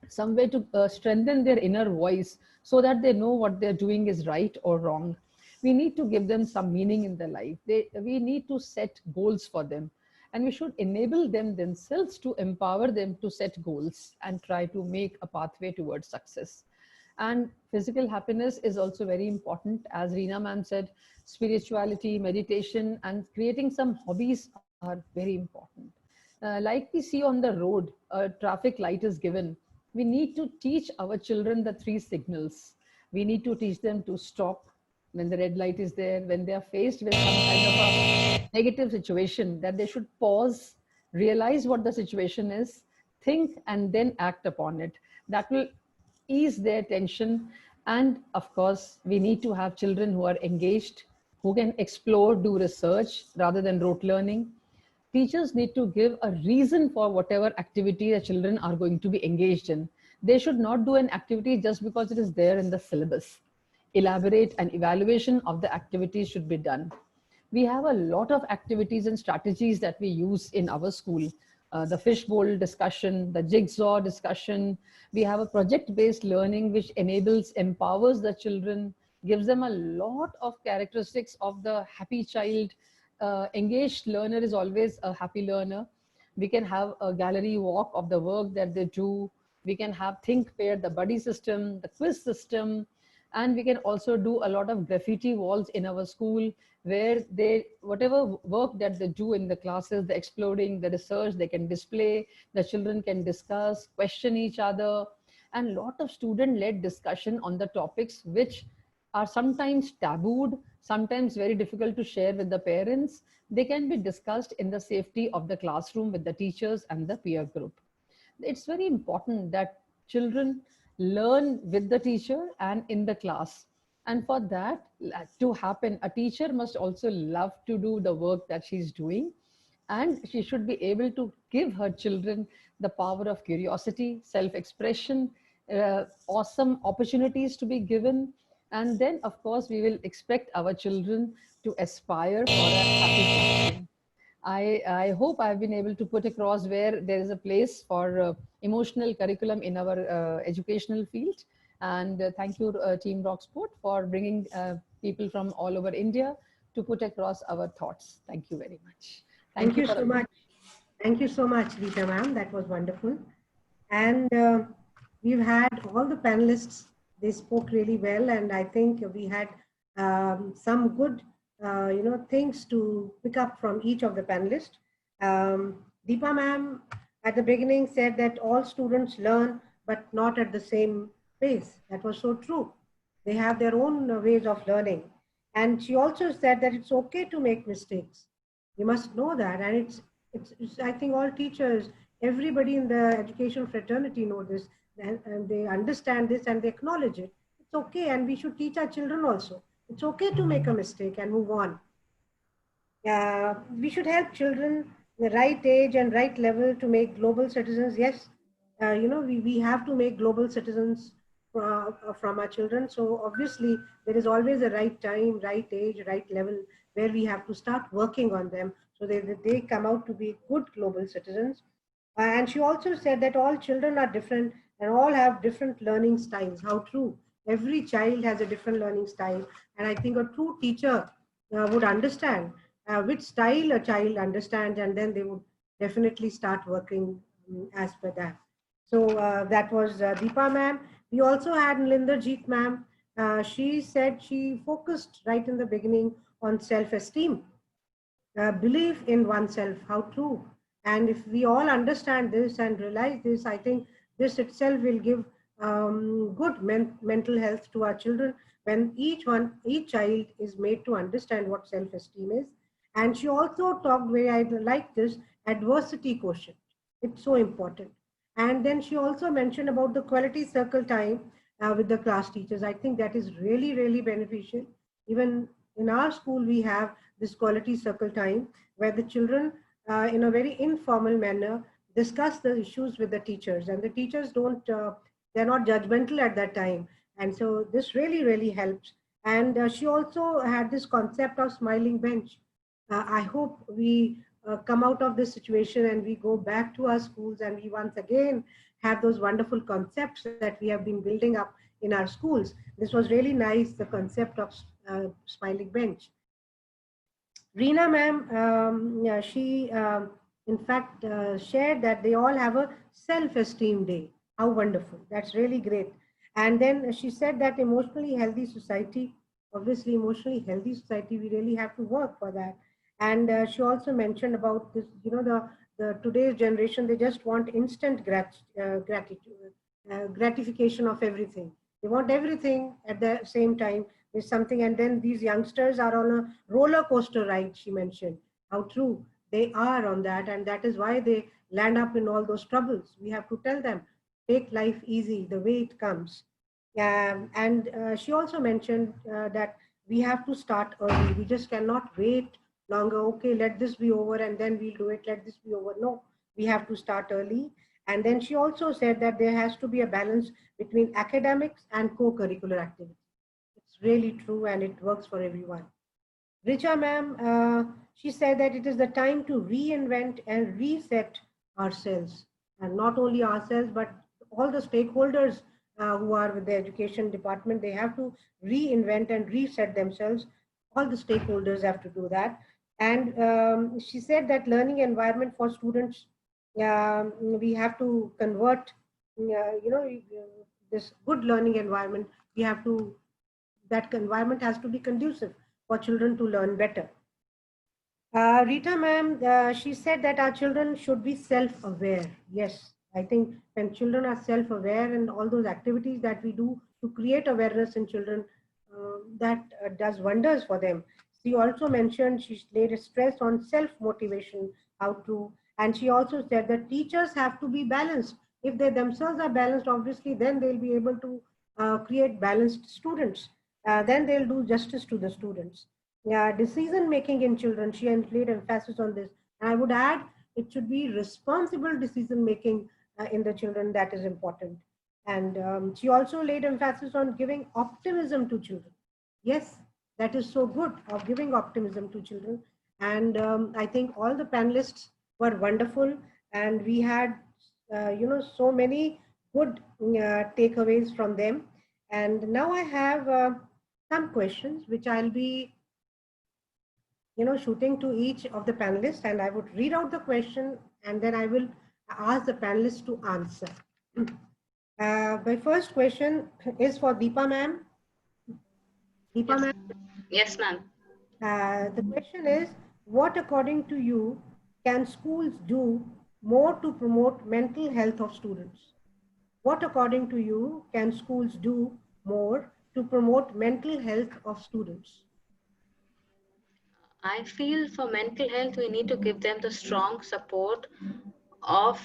some way to strengthen their inner voice so that they know what they're doing is right or wrong. We need to give them some meaning in their life. We need to set goals for them, and we should enable them themselves to empower them to set goals and try to make a pathway towards success. And physical happiness is also very important. As Reena ma'am said, spirituality, meditation, and creating some hobbies are very important. Like we see on the road, a traffic light is given. We need to teach our children the three signals. We need to teach them to stop when the red light is there, when they are faced with some kind of a negative situation, that they should pause, realize what the situation is, think, and then act upon it. That will ease their tension. And of course, we need to have children who are engaged, who can explore, do research rather than rote learning. Teachers need to give a reason for whatever activity the children are going to be engaged in. They should not do an activity just because it is there in the syllabus. Elaborate and evaluation of the activities should be done. We have a lot of activities and strategies that we use in our school. The fishbowl discussion, the jigsaw discussion. We have a project-based learning which enables, empowers the children, gives them a lot of characteristics of the happy child. Engaged learner is always a happy learner. We can have a gallery walk of the work that they do. We can have think, pair, the buddy system, the quiz system, and we can also do a lot of graffiti walls in our school where they, whatever work that they do in the classes, the exploring, the research, they can display, the children can discuss, question each other, and lot of student-led discussion on the topics which are sometimes tabooed, sometimes very difficult to share with the parents. They can be discussed in the safety of the classroom with the teachers and the peer group. It's very important that children learn with the teacher and in the class. And for that to happen, a teacher must also love to do the work that she's doing. And she should be able to give her children the power of curiosity, self-expression, awesome opportunities to be given. And then, of course, we will expect our children to aspire for a happy children. I hope I've been able to put across where there is a place for emotional curriculum in our educational field. And thank you, Team Rocksport, for bringing people from all over India to put across our thoughts. Thank you very much. Thank you so much. Thank you so much, Rita ma'am. That was wonderful. And we've had all the panelists. They spoke really well, and I think we had some good things to pick up from each of the panelists. Deepa ma'am at the beginning said that all students learn, but not at the same pace. That was so true. They have their own ways of learning. And she also said that it's okay to make mistakes. You must know that. And it's I think all teachers, everybody in the education fraternity know this, and they understand this and they acknowledge it. It's okay, and we should teach our children also. It's okay to make a mistake and move on. We should help children the right age and right level to make global citizens. Yes, we have to make global citizens from our children. So obviously there is always a right time, right age, right level where we have to start working on them so that they come out to be good global citizens. And she also said that all children are different and all have different learning styles. How true. Every child has a different learning style. And I think a true teacher would understand which style a child understands, and then they would definitely start working as per that. So that was Deepa ma'am. We also had Neelinderjeet ma'am. She said she focused right in the beginning on self-esteem, belief in oneself. How true. And if we all understand this and realize this, I think this itself will give good mental health to our children when each child is made to understand what self-esteem is. And she also talked, where I like this, adversity quotient. It's so important. And then she also mentioned about the quality circle time with the class teachers. I think that is really, really beneficial. Even in our school, we have this quality circle time where the children, in a very informal manner, discuss the issues with the teachers, and the teachers don't, they're not judgmental at that time. And so this really, really helps. And she also had this concept of smiling bench. I hope we come out of this situation and we go back to our schools and we once again have those wonderful concepts that we have been building up in our schools. This was really nice, the concept of smiling bench. Reena ma'am, yeah, she in fact shared that they all have a self-esteem day. How wonderful. That's really great. And then she said that emotionally healthy society, obviously emotionally healthy society, we really have to work for that. And she also mentioned about this, the today's generation, they just want instant gratitude, gratification of everything. They want everything at the same time. There's something, and then these youngsters are on a roller coaster ride, she mentioned. How true they are on that, and that is why they land up in all those troubles. We have to tell them, take life easy, the way it comes. And she also mentioned that we have to start early. We just cannot wait longer. Okay, let this be over and then we'll do it. Let this be over. No, we have to start early. And then she also said that there has to be a balance between academics and co-curricular activities. It's really true and it works for everyone. Richa ma'am, she said that it is the time to reinvent and reset ourselves, and not only ourselves, but all the stakeholders who are with the education department. They have to reinvent and reset themselves. All the stakeholders have to do that. And she said that learning environment for students, we have to convert, this good learning environment. We have to, that environment has to be conducive for children to learn better. Rita ma'am, she said that our children should be self-aware. Yes, I think when children are self-aware and all those activities that we do to create awareness in children, that does wonders for them. She also mentioned, she laid a stress on self-motivation, how to, and she also said that teachers have to be balanced. If they themselves are balanced, obviously, then they'll be able to create balanced students. Then they'll do justice to the students. Decision making in children, she laid emphasis on this. And I would add, it should be responsible decision making in the children, that is important. And she also laid emphasis on giving optimism to children. Yes, that is so good, of giving optimism to children. And I think all the panelists were wonderful, and we had, so many good takeaways from them. And now I have some questions which I'll be shooting to each of the panelists, and I would read out the question and then I will ask the panelists to answer. My first question is for Deepa ma'am. Deepa ma'am. Yes, ma'am. The question is, what according to you can schools do more to promote mental health of students? What according to you can schools do more to promote mental health of students? I feel for mental health, we need to give them the strong support of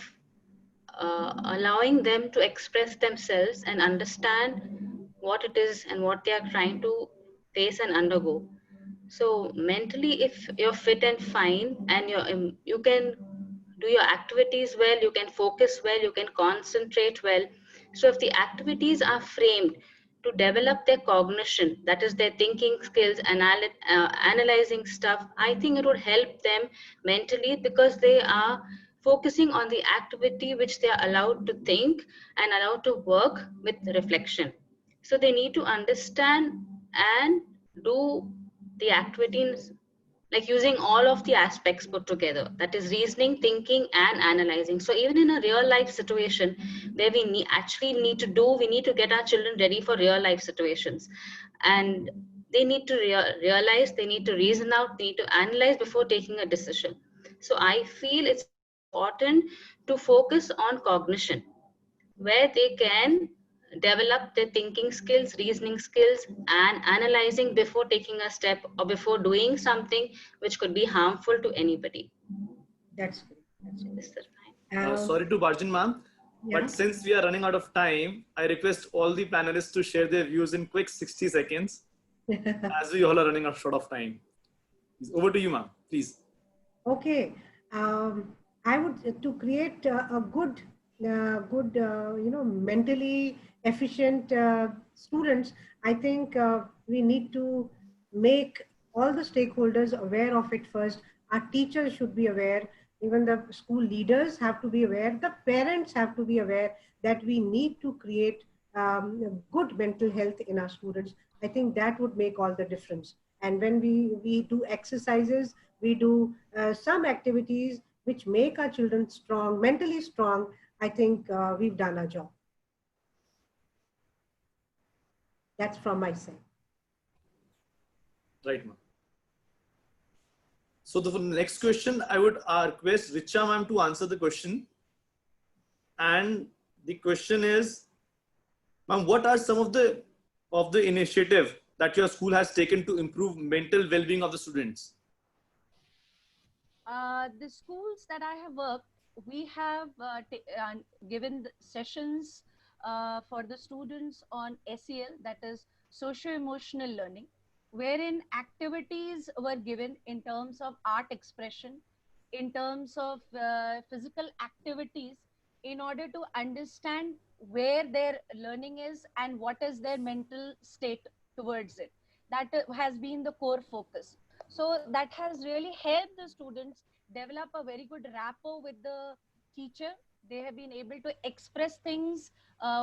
allowing them to express themselves and understand what it is and what they are trying to face and undergo. So mentally, if you're fit and fine and you can do your activities well, you can focus well, you can concentrate well. So if the activities are framed to develop their cognition, that is their thinking skills, analyzing stuff, I think it would help them mentally, because they are focusing on the activity which they are allowed to think and allowed to work with reflection. So they need to understand and do the activities like using all of the aspects put together, that is reasoning, thinking and analyzing. So even in a real life situation where we actually need to get our children ready for real life situations, and they need to realize, they need to reason out, they need to analyze before taking a decision. So I feel it's important to focus on cognition, where they can develop their thinking skills, reasoning skills, and analyzing before taking a step or before doing something which could be harmful to anybody. That's great. That's great. Sorry to barge in, ma'am, but since we are running out of time, I request all the panelists to share their views in quick 60 seconds. as we all are running out short of time. Over to you, ma'am, please. Okay. I would, to create a good, mentally efficient students, I think we need to make all the stakeholders aware of it first. Our teachers should be aware. Even the school leaders have to be aware. The parents have to be aware that we need to create good mental health in our students. I think that would make all the difference. And when we do exercises, we do some activities which make our children strong, mentally strong, I think we've done our job. That's from my side. Right, ma'am. So for the next question, I would request Richa ma'am to answer the question. And the question is, ma'am, what are some of the initiative that your school has taken to improve mental well-being of the students? The schools that I have worked, we have given sessions for the students on SEL, that is socio-emotional learning, wherein activities were given in terms of art expression, in terms of physical activities, in order to understand where their learning is and what is their mental state towards it. That has been the core focus. So that has really helped the students develop a very good rapport with the teacher. They have been able to express things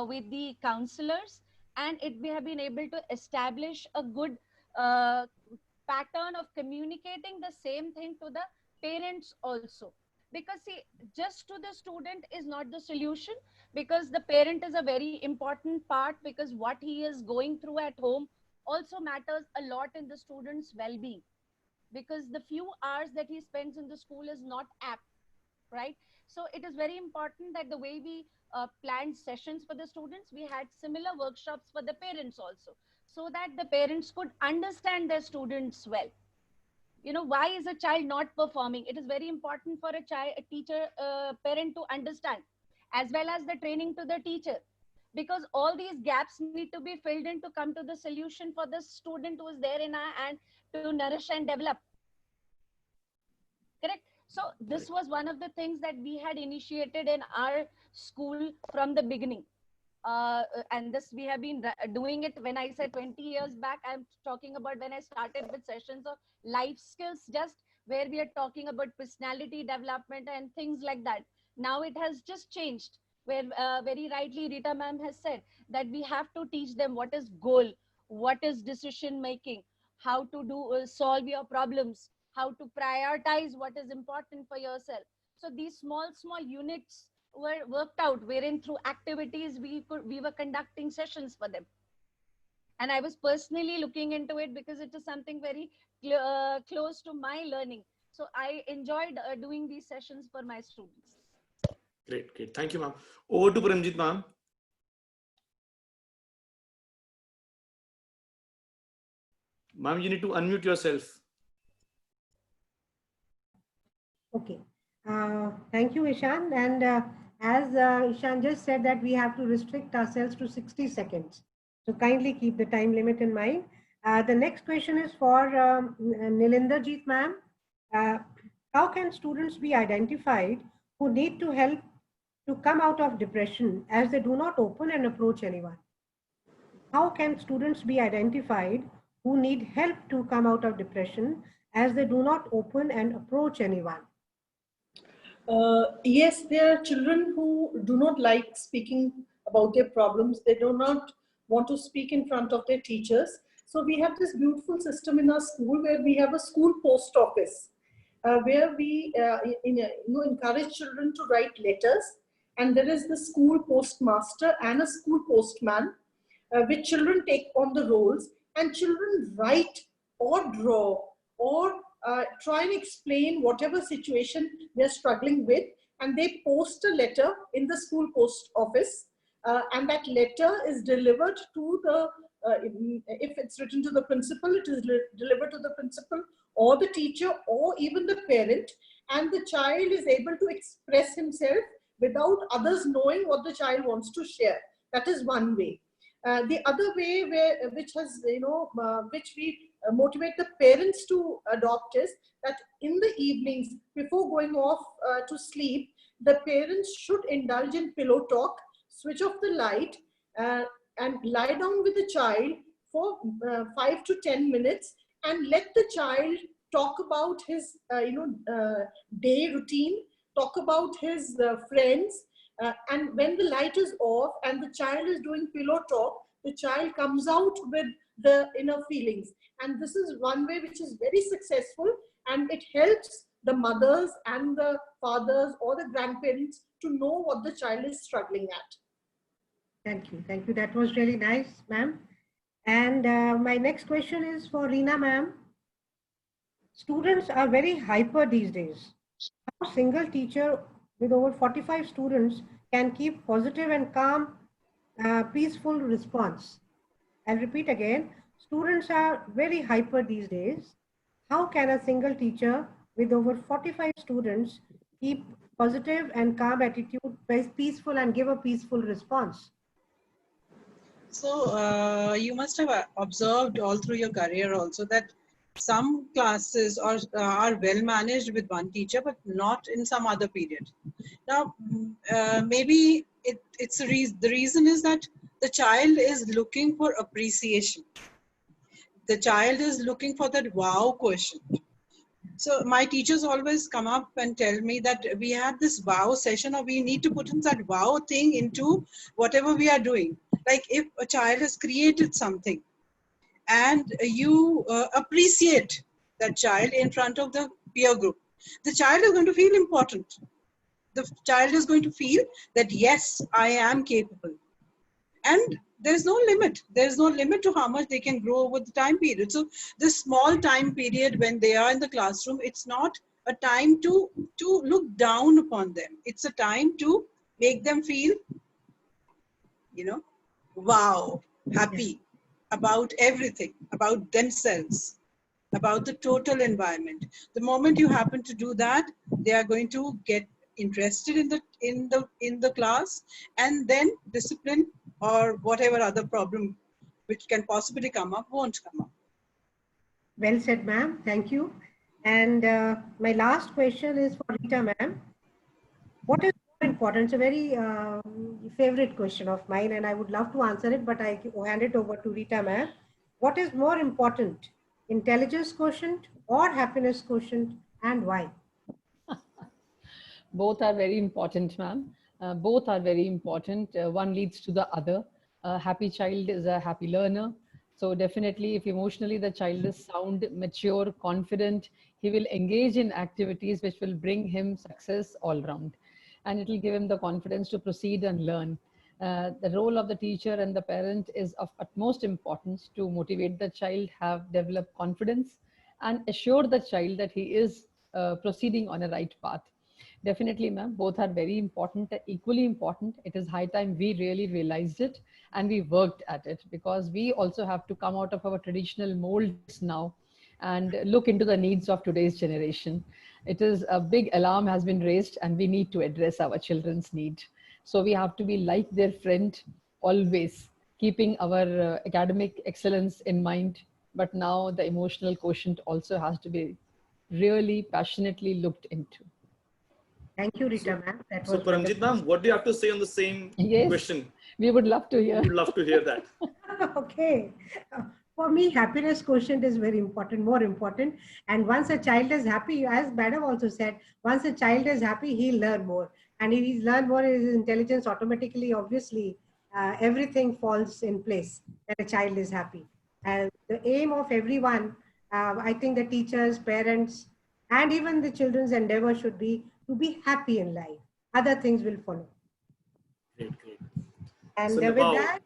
with the counselors, and we have been able to establish a good pattern of communicating the same thing to the parents also. Because see, just to the student is not the solution, because the parent is a very important part, because what he is going through at home also matters a lot in the student's well-being, because the few hours that he spends in the school is not apt, right? So it is very important that the way we planned sessions for the students, we had similar workshops for the parents also, so that the parents could understand their students well. You know, why is a child not performing? It is very important for a teacher, parent to understand, as well as the training to the teacher, because all these gaps need to be filled in to come to the solution for the student who is there in our hand to nourish and develop. Correct? So this was one of the things that we had initiated in our school from the beginning. And this we have been doing it. When I said 20 years back, I'm talking about when I started with sessions of life skills, just where we are talking about personality development and things like that. Now it has just changed, where very rightly Rita ma'am has said that we have to teach them what is goal, what is decision making, how to do solve your problems, how to prioritize what is important for yourself. So these small units were worked out, wherein through activities we were conducting sessions for them. And I was personally looking into it because it is something very close to my learning. So I enjoyed doing these sessions for my students. Great. Thank you, ma'am. Over to Paramjit, ma'am. Ma'am, you need to unmute yourself. Okay. Thank you, Ishan. And as Ishan just said, that we have to restrict ourselves to 60 seconds. So kindly keep the time limit in mind. The next question is for Neelinderjeet ma'am. How can students be identified who need to help to come out of depression as they do not open and approach anyone? How can students be identified who need help to come out of depression as they do not open and approach anyone? Yes, there are children who do not like speaking about their problems. They do not want to speak in front of their teachers. So we have this beautiful system in our school where we have a school post office, where we encourage children to write letters. And there is the school postmaster and a school postman, which children take on the roles, and children write or draw or try and explain whatever situation they're struggling with, and they post a letter in the school post office, and that letter is delivered to the, if it's written to the principal, it is delivered to the principal or the teacher or even the parent, and the child is able to express himself without others knowing what the child wants to share. That is one way. The other way which has, which we motivate the parents to adopt is that in the evenings before going off to sleep, the parents should indulge in pillow talk, switch off the light, and lie down with the child for 5 to 10 minutes and let the child talk about his day routine, talk about his friends, and when the light is off and the child is doing pillow talk, the child comes out with the inner feelings. And this is one way which is very successful, and it helps the mothers and the fathers or the grandparents to know what the child is struggling at. Thank you. Thank you. That was really nice, ma'am. And my next question is for Reena, ma'am. Students are very hyper these days. How a single teacher with over 45 students can keep positive and calm, peaceful response? I'll repeat again. Students are very hyper these days. How can a single teacher with over 45 students keep positive and calm attitude, peaceful, and give a peaceful response? So you must have observed all through your career also that some classes are well managed with one teacher, but not in some other period. Now, maybe the reason is that the child is looking for appreciation. The child is looking for that wow question. So my teachers always come up and tell me that we had this wow session, or we need to put in that wow thing into whatever we are doing. Like if a child has created something and you appreciate that child in front of the peer group, the child is going to feel important. The child is going to feel that, yes, I am capable. And there's no limit. There's no limit to how much they can grow over the time period. So this small time period when they are in the classroom, it's not a time to look down upon them. It's a time to make them feel, wow, happy about everything, about themselves, about the total environment. The moment you happen to do that, they are going to get interested in the class, and then discipline or whatever other problem which can possibly come up won't come up. Well said, ma'am. Thank you. And my last question is for Rita, ma'am. What is more important? It's a very favorite question of mine, and I would love to answer it, but I hand it over to Rita, ma'am. What is more important, intelligence quotient or happiness quotient, and why? Both are very important, ma'am. Both are very important. One leads to the other. A happy child is a happy learner. So definitely, if emotionally the child is sound, mature, confident, he will engage in activities which will bring him success all round. And it will give him the confidence to proceed and learn. The role of the teacher and the parent is of utmost importance to motivate the child, develop confidence, and assure the child that he is proceeding on a right path. Definitely, ma'am, both are very important, equally important. It is high time we really realized it and we worked at it, because we also have to come out of our traditional molds now and look into the needs of today's generation. It is a big alarm has been raised and we need to address our children's need. So we have to be like their friend always, keeping our academic excellence in mind. But now the emotional quotient also has to be really passionately looked into. Thank you, Rita, ma'am. So, Paramjit, ma'am, what do you have to say on the same question? We would love to hear. We would love to hear that. Okay. For me, happiness quotient is very important, more important. And once a child is happy, as Madam also said, once a child is happy, he'll learn more. And if he's learned more, his intelligence automatically, obviously, everything falls in place when a child is happy. And the aim of everyone, I think the teachers, parents, and even the children's endeavor should be to be happy in life. Other things will follow. Great, great. And So, with that,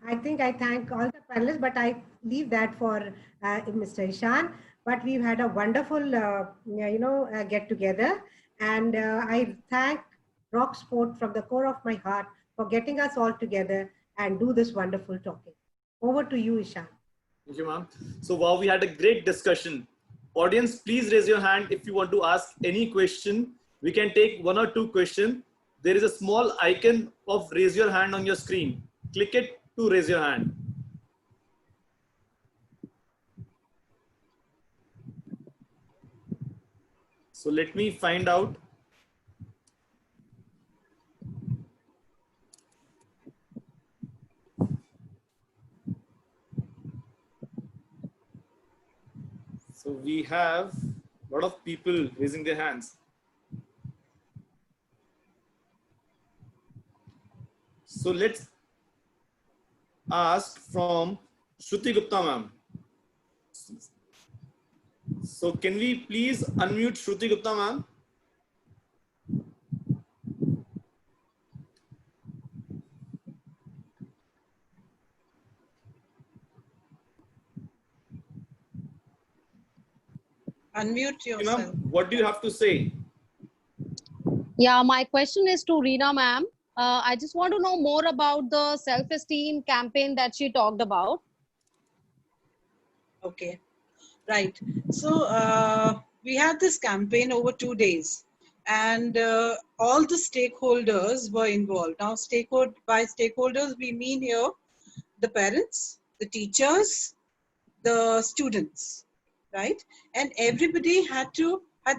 I think I thank all the panelists, but I leave that for Mr. Ishan. But we've had a wonderful, get together. And I thank Rock Sport from the core of my heart for getting us all together and do this wonderful talking. Over to you, Ishan. Thank you, ma'am. So, wow, we had a great discussion. Audience, please raise your hand if you want to ask any question. We can take 1 or 2 questions. There is a small icon of raise your hand on your screen. Click it to raise your hand. So let me find out. So we have a lot of people raising their hands. So let's ask from Shruti Gupta ma'am. So can we please unmute Shruti Gupta ma'am? Unmute yourself. What do you have to say? Yeah, my question is to Reena ma'am. I just want to know more about the self-esteem campaign that she talked about. Okay, right. So we had this campaign over 2 days, and all the stakeholders were involved. Now, by stakeholders, we mean here the parents, the teachers, the students, right? And everybody had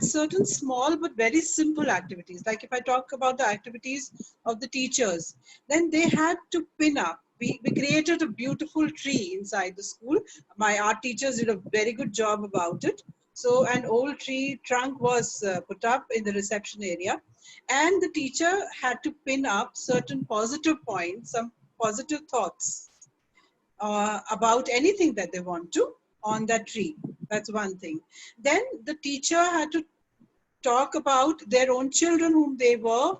certain small but very simple activities. Like if I talk about the activities of the teachers, then they had to pin up. We created a beautiful tree inside the school. My art teachers did a very good job about it. So an old tree trunk was put up in the reception area, and the teacher had to pin up certain positive points, some positive thoughts about anything that they want to on that tree. That's one thing. Then the teacher had to talk about their own children whom they were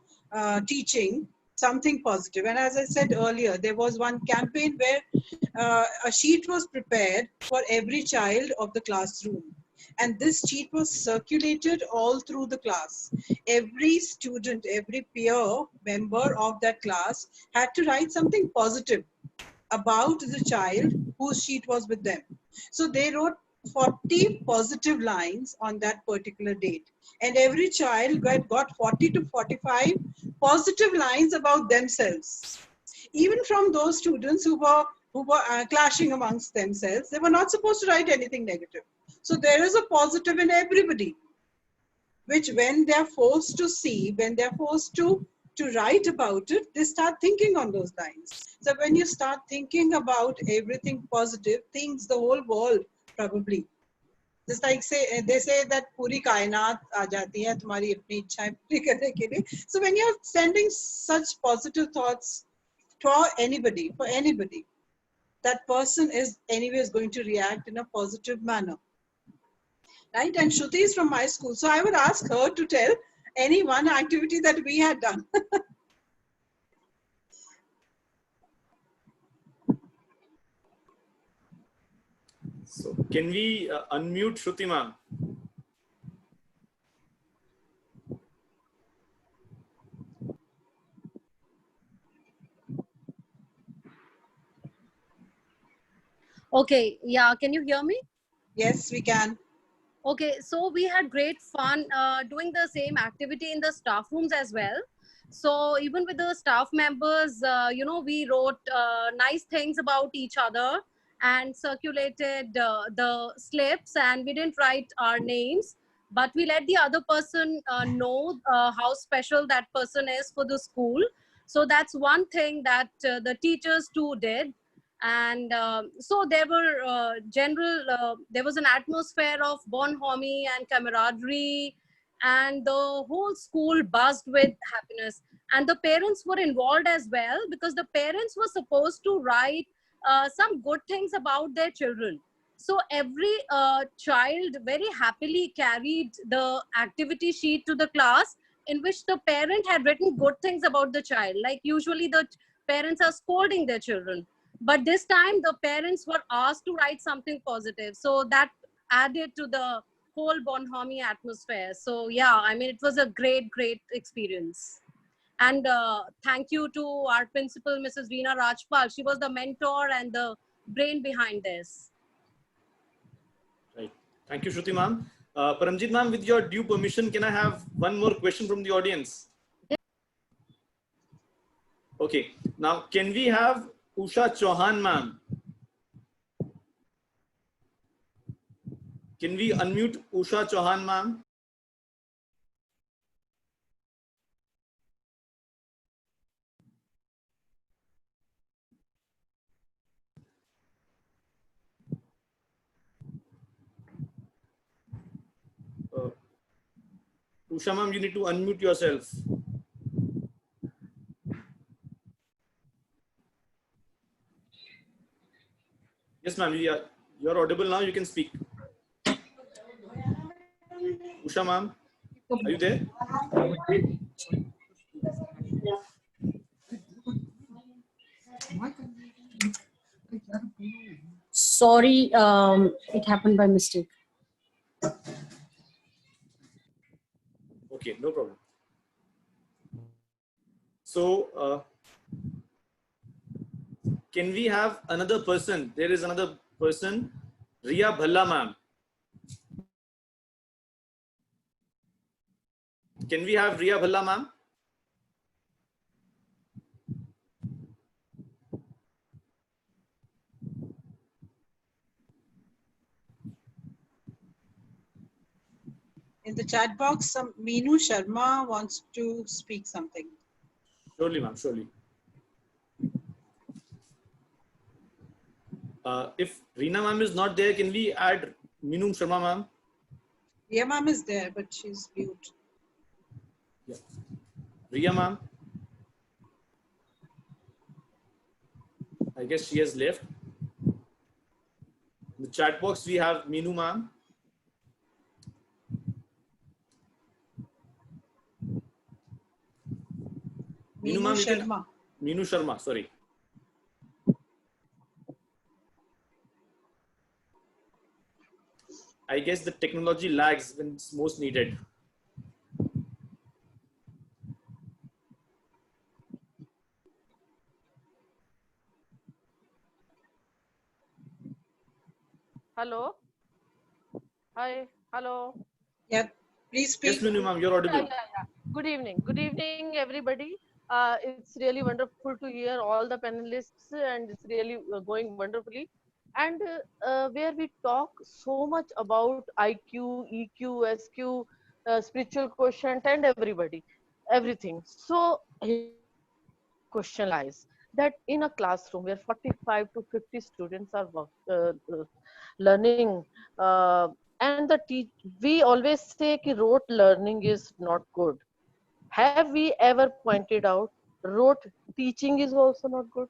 teaching something positive. And as I said earlier, there was one campaign where a sheet was prepared for every child of the classroom. And this sheet was circulated all through the class. Every student, every peer member of that class had to write something positive about the child whose sheet was with them. So they wrote 40 positive lines on that particular date. And every child got 40 to 45 positive lines about themselves. Even from those students who were clashing amongst themselves, they were not supposed to write anything negative. So there is a positive in everybody, which when they're forced to see, when they're forced to write about it, they start thinking on those lines. So when you start thinking about everything positive, things, the whole world probably. Just like they say that puri kainat aa jati hai tumhari apni ichhaएं पूरी करने के लिए. So when you're sending such positive thoughts for anybody, that person is anyways going to react in a positive manner. Right? And Shruti is from my school. So I would ask her to tell any one activity that we had done. So can we unmute Shruti ma'am? Okay, yeah, can you hear me? Yes, we can. Okay, so we had great fun doing the same activity in the staff rooms as well. So even with the staff members, we wrote nice things about each other and circulated the slips, and we didn't write our names, but we let the other person know how special that person is for the school. So that's one thing that the teachers too did. And so there were there was an atmosphere of bonhomie and camaraderie, and the whole school buzzed with happiness. And the parents were involved as well, because the parents were supposed to write some good things about their children. So every child very happily carried the activity sheet to the class, in which the parent had written good things about the child. Like usually the parents are scolding their children, but this time the parents were asked to write something positive. So that added to the whole bonhomie atmosphere. So yeah, I mean, it was a great experience. And thank you to our principal, Mrs. Reena Rajpal. She was the mentor and the brain behind this. Right. Thank you, Shruti ma'am. Paramjit ma'am, with your due permission, can I have one more question from the audience? Okay. Now, can we have Usha Chauhan, ma'am. Can we unmute Usha Chauhan, ma'am? Usha, ma'am, you need to unmute yourself. Yes, ma'am, you're audible now. You can speak. Usha, ma'am, are you there? Sorry, it happened by mistake. Okay, no problem. So, can we have another person? There is another person, Riya Bhalla, ma'am. Can we have Riya Bhalla, ma'am? In the chat box, some Meenu Sharma wants to speak something. Surely, ma'am, surely. If Reena ma'am is not there, can we add Meenu Sharma, ma'am? Yeah, ma'am is there, but she's mute. Yeah. Riya ma'am. I guess she has left. In the chat box, we have Meenu ma'am. Meenu ma'am, Sharma. Meenu Sharma, sorry. I guess the technology lags when it's most needed. Hello. Hi. Hello. Yeah, please speak. Yes, Meenu ma'am, you're audible. Yeah. Good evening. Good evening, everybody. It's really wonderful to hear all the panelists, and it's really going wonderfully. And where we talk so much about IQ, EQ, SQ, spiritual quotient, and everything. So question lies that in a classroom where 45 to 50 students are learning, and we always say that rote learning is not good. Have we ever pointed out rote teaching is also not good?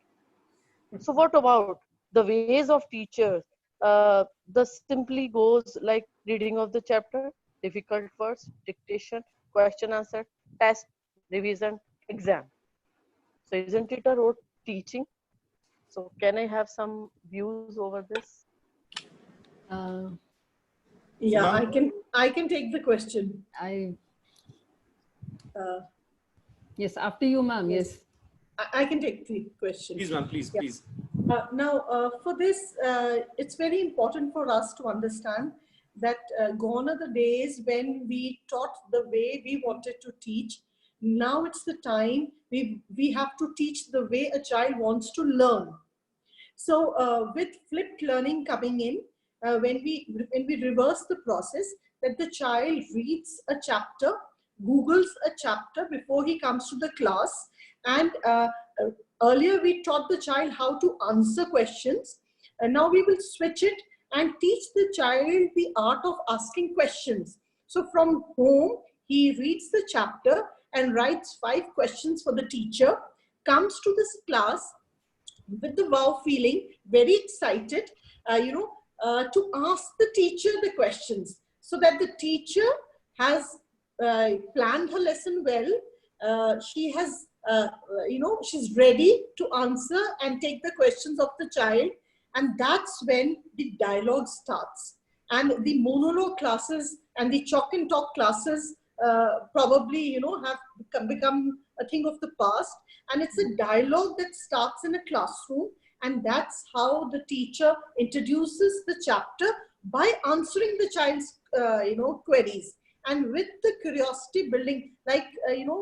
So what about the ways of teachers? The simply goes like reading of the chapter, difficult words, dictation, question answer, test, revision, exam. So isn't it a rote teaching? So can I have some views over this? Yeah, I can take the question. Yes, after you, ma'am. Yes. I can take the question. Please, ma'am, please, Yeah. please. Now, for this, it's very important for us to understand that gone are the days when we taught the way we wanted to teach. Now it's the time we have to teach the way a child wants to learn. So with flipped learning coming in, when we reverse the process, that the child reads a chapter, Googles a chapter before he comes to the class, and earlier we taught the child how to answer questions, and now we will switch it and teach the child the art of asking questions. So from home, he reads the chapter and writes 5 questions for the teacher, comes to this class with the wow feeling, very excited, to ask the teacher the questions, so that the teacher has planned her lesson well. She has, she's ready to answer and take the questions of the child. And that's when the dialogue starts. And the monologue classes and the chalk and talk classes probably, have become a thing of the past. And it's a dialogue that starts in a classroom. And that's how the teacher introduces the chapter by answering the child's, queries. and with the curiosity building, like,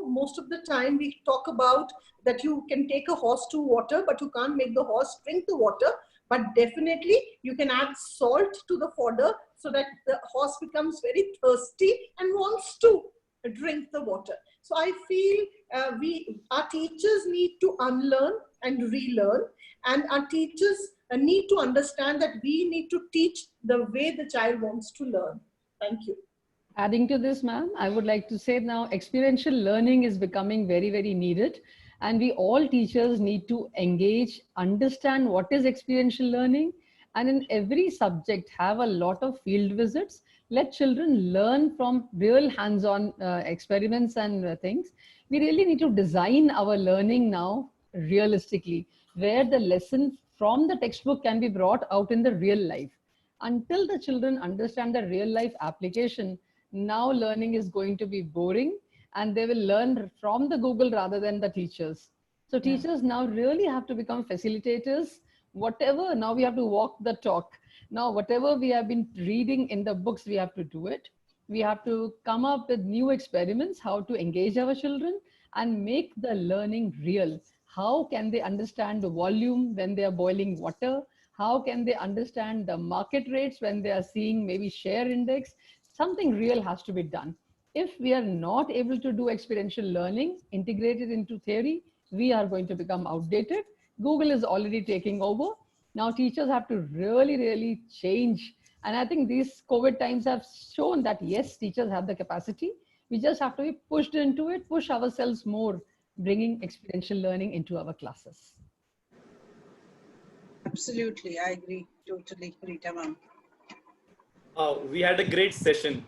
most of the time we talk about that you can take a horse to water, but you can't make the horse drink the water. But definitely you can add salt to the fodder so that the horse becomes very thirsty and wants to drink the water. So I feel our teachers need to unlearn and relearn, and our teachers need to understand that we need to teach the way the child wants to learn. Thank you. Adding to this, ma'am, I would like to say now experiential learning is becoming very, very needed. And we all teachers need to engage, understand what is experiential learning, and in every subject have a lot of field visits. Let children learn from real hands-on experiments and things. We really need to design our learning now realistically, where the lesson from the textbook can be brought out in the real life. Until the children understand the real life application, now learning is going to be boring, and they will learn from the Google rather than the teachers. So teachers now really have to become facilitators. Whatever, now we have to walk the talk. Now, whatever we have been reading in the books, we have to do it. We have to come up with new experiments, how to engage our children and make the learning real. How can they understand the volume when they are boiling water? How can they understand the market rates when they are seeing maybe share index? Something real has to be done. If we are not able to do experiential learning integrated into theory, we are going to become outdated. Google is already taking over. Now teachers have to really, really change. And I think these COVID times have shown that yes, teachers have the capacity. We just have to be pushed into it, push ourselves more, bringing experiential learning into our classes. Absolutely, I agree totally, Rita ma'am. We had a great session,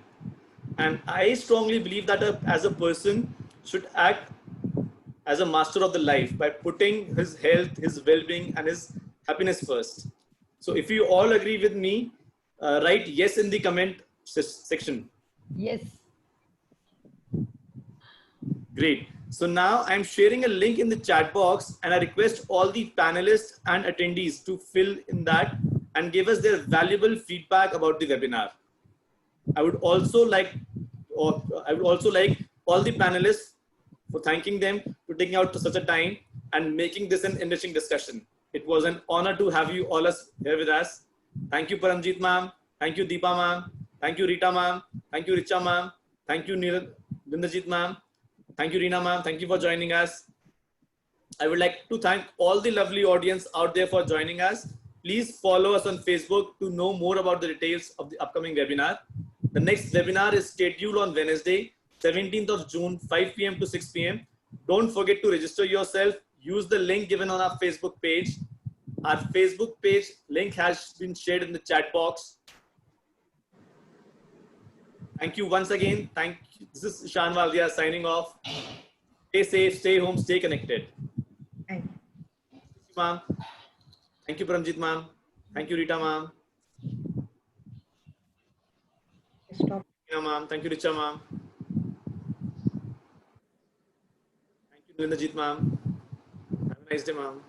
and I strongly believe that as a person should act as a master of the life by putting his health, his well-being, and his happiness first. So if you all agree with me, write yes in the comment section. Yes. Great. So now I'm sharing a link in the chat box, and I request all the panelists and attendees to fill in that and give us their valuable feedback about the webinar. I would also like all the panelists for thanking them for taking out such a time and making this an enriching discussion. It was an honor to have you all here with us. Thank you, Paramjit ma'am. Thank you, Deepa ma'am. Thank you, Rita ma'am. Thank you, Richa ma'am. Thank you, Neelinderjeet ma'am. Thank you, Reena ma'am. Thank you for joining us. I would like to thank all the lovely audience out there for joining us. Please follow us on Facebook to know more about the details of the upcoming webinar. The next webinar is scheduled on Wednesday, 17th of June, 5 p.m. to 6 p.m. Don't forget to register yourself. Use the link given on our Facebook page. Our Facebook page link has been shared in the chat box. Thank you once again. This is Ishan Valdia signing off. Stay safe, stay home, stay connected. Thank you, ma'am. Thank you, Paramjit ma'am. Thank you, Rita ma'am. Stop. Reena ma'am. Thank you, Richa ma'am. Thank you, Neelinderjeet ma'am. Have a nice day, ma'am.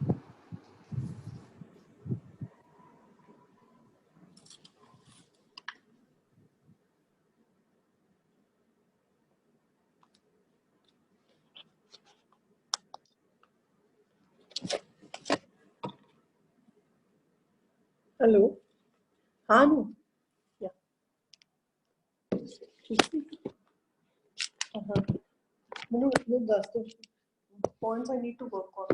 Hello. Hanu. Yeah. That's the points I need to work on.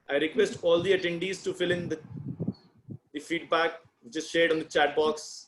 I request all the attendees to fill in the feedback which is shared on the chat box.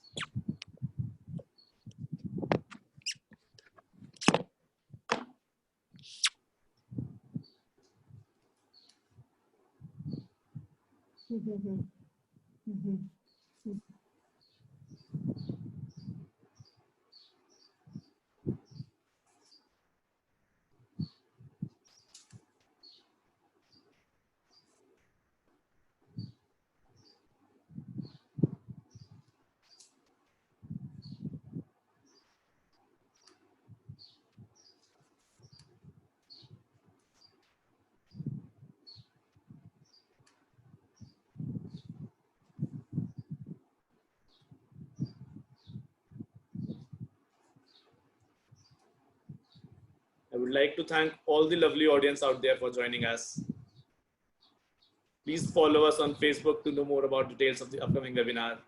I would like to thank all the lovely audience out there for joining us. Please follow us on Facebook to know more about details of the upcoming webinar.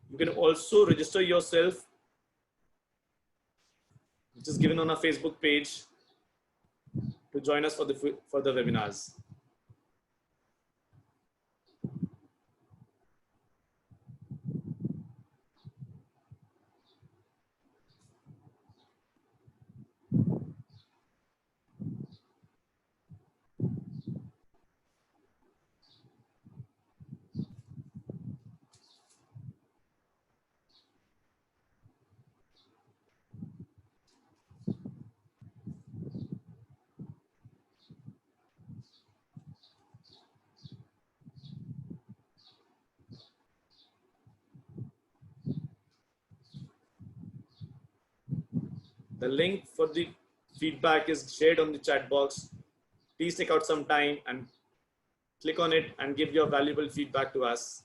You can also register yourself, which is given on our Facebook page, to join us for the webinars. The link for the feedback is shared on the chat box. Please take out some time and click on it and give your valuable feedback to us.